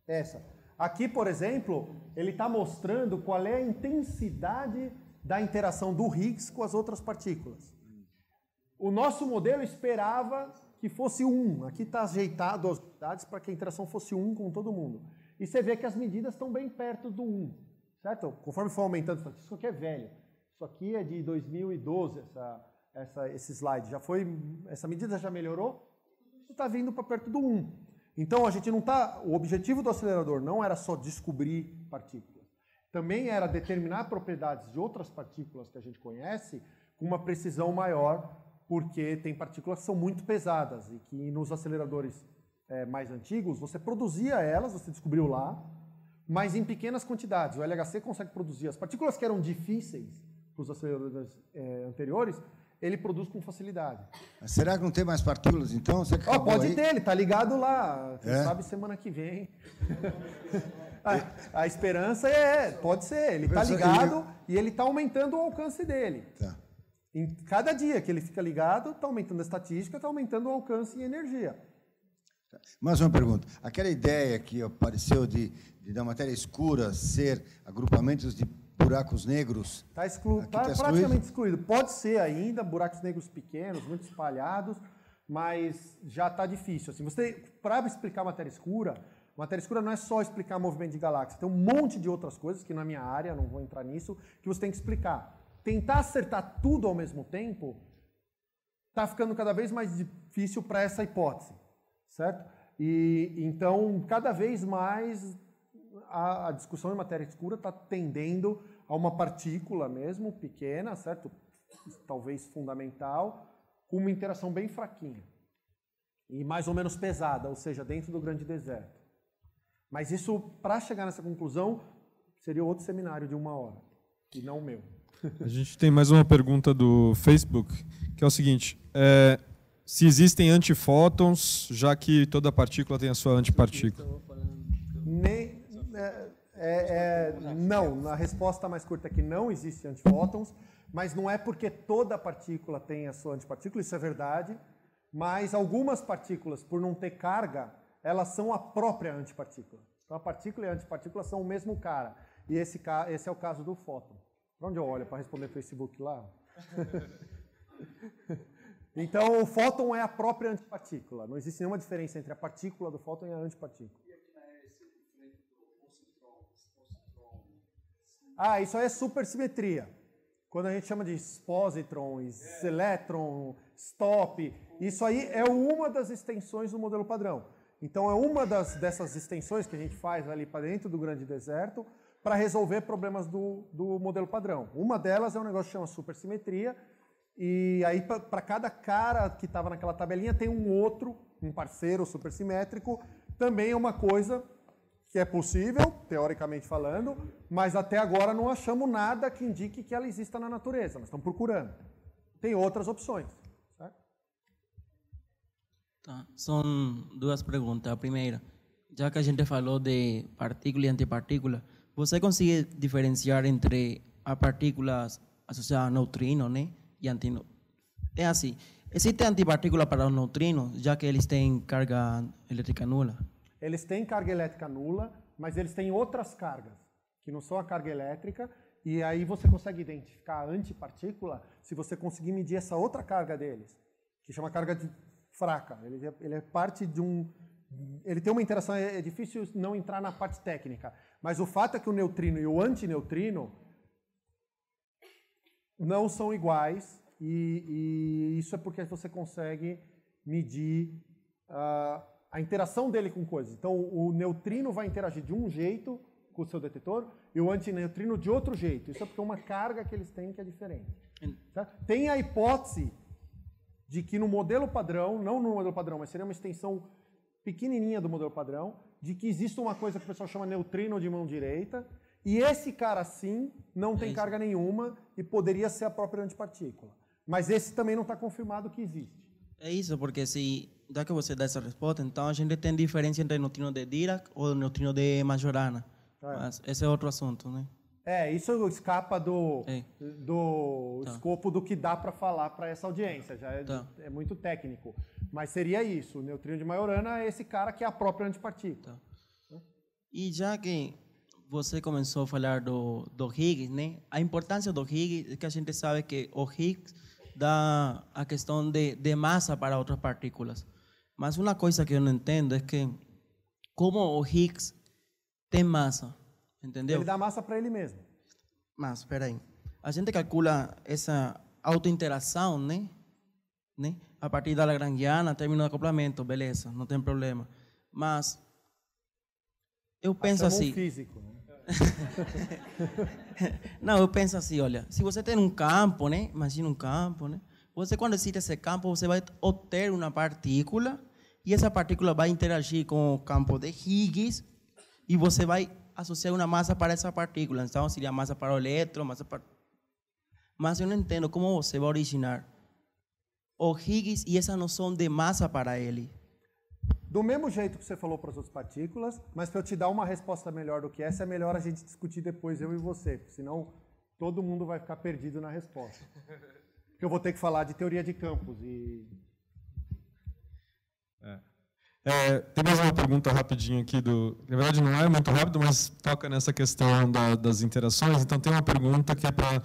Essa. Aqui, por exemplo, ele está mostrando qual é a intensidade da interação do Higgs com as outras partículas. O nosso modelo esperava que fosse 1. Aqui está ajeitado as unidades para que a interação fosse 1 com todo mundo. E você vê que as medidas estão bem perto do 1. Certo? Conforme for aumentando a estatística, isso aqui é velho. Isso aqui é de 2012, esse slide. Essa medida já melhorou? Isso está vindo para perto do 1. Então, a gente não está... O objetivo do acelerador não era só descobrir partículas. Também era determinar propriedades de outras partículas que a gente conhece com uma precisão maior, porque tem partículas que são muito pesadas e que nos aceleradores mais antigos, você produzia elas, você descobriu lá, mas em pequenas quantidades. O LHC consegue produzir as partículas que eram difíceis para os aceleradores anteriores, ele produz com facilidade. Mas será que não tem mais partículas, então? Pode ter, ele está ligado lá. Quem sabe semana que vem. A esperança pode ser. Ele está ligado e ele está aumentando o alcance dele. Tá. Em cada dia que ele fica ligado, está aumentando a estatística, está aumentando o alcance e energia. Mais uma pergunta. Aquela ideia que apareceu da matéria escura ser agrupamentos de buracos negros... Está praticamente excluído. Pode ser ainda buracos negros pequenos, muito espalhados, mas já está difícil. Assim, para explicar matéria escura não é só explicar movimento de galáxias. Tem um monte de outras coisas, que na minha área, não vou entrar nisso, que você tem que explicar. Tentar acertar tudo ao mesmo tempo está ficando cada vez mais difícil para essa hipótese, certo? E então, cada vez mais a discussão em matéria escura está tendendo a uma partícula mesmo, pequena, certo? Talvez fundamental, com uma interação bem fraquinha e mais ou menos pesada, ou seja, dentro do grande deserto. Mas isso, para chegar nessa conclusão, seria outro seminário de 1 hora, e não o meu. A gente tem mais uma pergunta do Facebook, que é o seguinte: se existem antifótons, já que toda partícula tem a sua antipartícula? Não, a resposta mais curta é que não existe antifótons, mas não é porque toda partícula tem a sua antipartícula, isso é verdade, mas algumas partículas, por não ter carga, elas são a própria antipartícula. Então a partícula e a antipartícula são o mesmo cara, e esse é o caso do fóton. Para onde eu olho para responder no Facebook lá? Então, o fóton é a própria antipartícula. Não existe nenhuma diferença entre a partícula do fóton e a antipartícula. Isso aí é supersimetria. Quando a gente chama de positrons, elétron, stop, isso aí é uma das extensões do modelo padrão. Então, é uma dessas extensões que a gente faz ali para dentro do grande deserto, para resolver problemas do modelo padrão. Uma delas é um negócio que chama supersimetria, e aí para cada cara que estava naquela tabelinha tem um parceiro supersimétrico, também é uma coisa que é possível, teoricamente falando, mas até agora não achamos nada que indique que ela exista na natureza, nós estamos procurando. Tem outras opções. Certo? Tá. São 2 perguntas. A primeira, já que a gente falou de partícula e antipartícula, você consegue diferenciar entre as partículas associadas a neutrinos, né, e antineutrinos? É assim, existe antipartícula para os neutrinos, já que eles têm carga elétrica nula? Eles têm carga elétrica nula, mas eles têm outras cargas, que não são a carga elétrica, e aí você consegue identificar a antipartícula se você conseguir medir essa outra carga deles, que chama carga fraca. Ele é parte de ele tem uma interação, é difícil não entrar na parte técnica, mas o fato é que o neutrino e o antineutrino não são iguais e isso é porque você consegue medir a interação dele com coisas. Então, o neutrino vai interagir de um jeito com o seu detetor e o antineutrino de outro jeito. Isso é porque é uma carga que eles têm que é diferente. Certo? Tem a hipótese de que no modelo padrão, não no modelo padrão, mas seria uma extensão pequenininha do modelo padrão, de que existe uma coisa que o pessoal chama neutrino de mão direita, e esse cara, sim, não tem carga nenhuma e poderia ser a própria antipartícula. Mas esse também não está confirmado que existe. É isso, porque já que você dá essa resposta, então a gente tem diferença entre neutrino de Dirac ou neutrino de Majorana. Mas esse é outro assunto, né? Isso escapa do escopo do que dá para falar para essa audiência, já é muito técnico. Mas seria isso, o neutrino de Majorana é esse cara que é a própria antipartícula. E já que você começou a falar do Higgs, né? A importância do Higgs é que a gente sabe que o Higgs dá a questão de massa para outras partículas. Mas uma coisa que eu não entendo é que como o Higgs tem massa, entendeu? Ele dá massa para ele mesmo. Mas, espera aí. A gente calcula essa autointeração, né? A partir da Lagrangiana, término de acoplamento, beleza, não tem problema. Mas eu penso assim... físico, né? Não, eu penso assim, olha, se você tem um campo, né? Imagina um campo, né? Você, quando existe esse campo, você vai obter uma partícula e essa partícula vai interagir com o campo de Higgs e você vai associar uma massa para essa partícula. Então, seria massa para o elétron, massa para... Mas eu não entendo como você vai originar o Higgs e essa noção de massa para ele. Do mesmo jeito que você falou para as outras partículas, mas para eu te dar uma resposta melhor do que essa, é melhor a gente discutir depois, eu e você, porque senão todo mundo vai ficar perdido na resposta. Porque eu vou ter que falar de teoria de campos e... Tem mais uma pergunta rapidinho aqui na verdade não é muito rápido, mas toca nessa questão das interações. Então tem uma pergunta que é para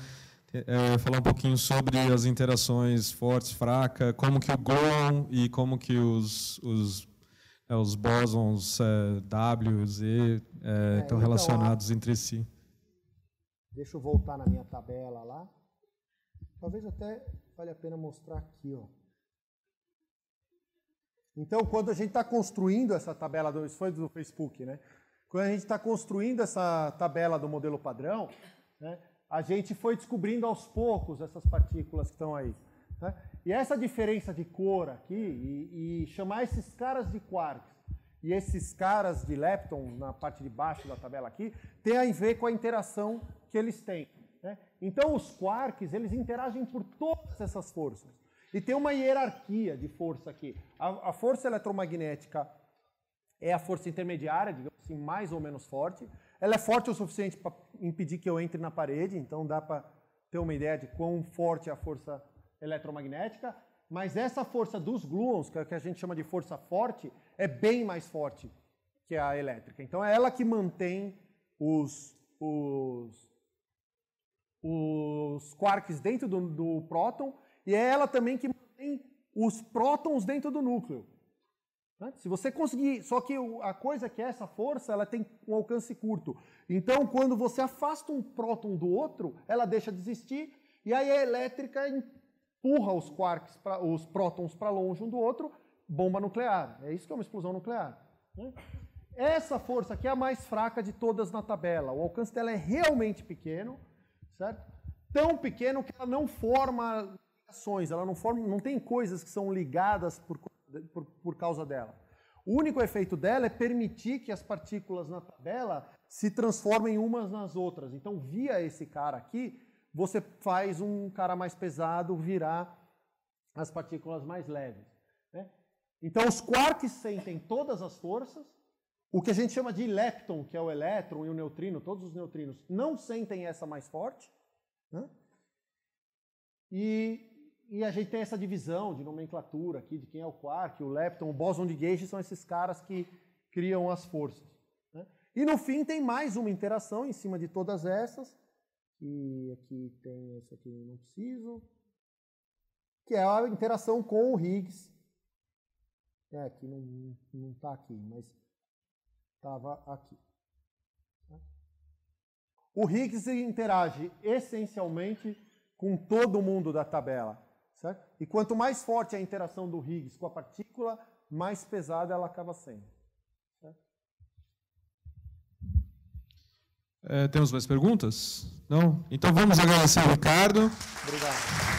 falar um pouquinho sobre as interações fortes, fracas, como que o gluon e como que os bósons W, Z estão relacionados entre si. Deixa eu voltar na minha tabela lá. Talvez até vale a pena mostrar aqui, ó. Então, quando a gente está construindo essa tabela, isso foi do Facebook, né? Quando a gente está construindo essa tabela do modelo padrão, né, a gente foi descobrindo aos poucos essas partículas que estão aí. Né? E essa diferença de cor aqui, e chamar esses caras de quarks e esses caras de lepton na parte de baixo da tabela aqui, tem a ver com a interação que eles têm. Né? Então, os quarks, eles interagem por todas essas forças. E tem uma hierarquia de força aqui. A força eletromagnética é a força intermediária, digamos assim, mais ou menos forte. Ela é forte o suficiente para impedir que eu entre na parede, então dá para ter uma ideia de quão forte é a força eletromagnética. Mas essa força dos gluons, que é o que a gente chama de força forte, é bem mais forte que a elétrica. Então é ela que mantém os quarks dentro do próton, e é ela também que mantém os prótons dentro do núcleo. Né? Se você conseguir... Só que a coisa é que essa força ela tem um alcance curto. Então, quando você afasta um próton do outro, ela deixa de existir, e aí a elétrica empurra os quarks, os prótons para longe um do outro, bomba nuclear. É isso que é uma explosão nuclear. Né? Essa força aqui é a mais fraca de todas na tabela. O alcance dela é realmente pequeno, certo? Tão pequeno que ela não forma... ela não tem coisas que são ligadas por causa dela. O único efeito dela é permitir que as partículas na tabela se transformem umas nas outras. Então, via esse cara aqui, você faz um cara mais pesado virar as partículas mais leves. Né? Então, os quarks sentem todas as forças. O que a gente chama de lepton, que é o elétron e o neutrino, todos os neutrinos, não sentem essa mais forte. Né? E a gente tem essa divisão de nomenclatura aqui, de quem é o quark, o lepton, o bóson de Gauge, são esses caras que criam as forças. Né? E no fim tem mais uma interação em cima de todas essas, e aqui tem esse aqui, não preciso, que é a interação com o Higgs. Aqui não está aqui, mas estava aqui. O Higgs interage essencialmente com todo mundo da tabela. Certo? E quanto mais forte é a interação do Higgs com a partícula, mais pesada ela acaba sendo. Certo? Temos mais perguntas? Não? Então vamos agradecer ao Ricardo. Obrigado.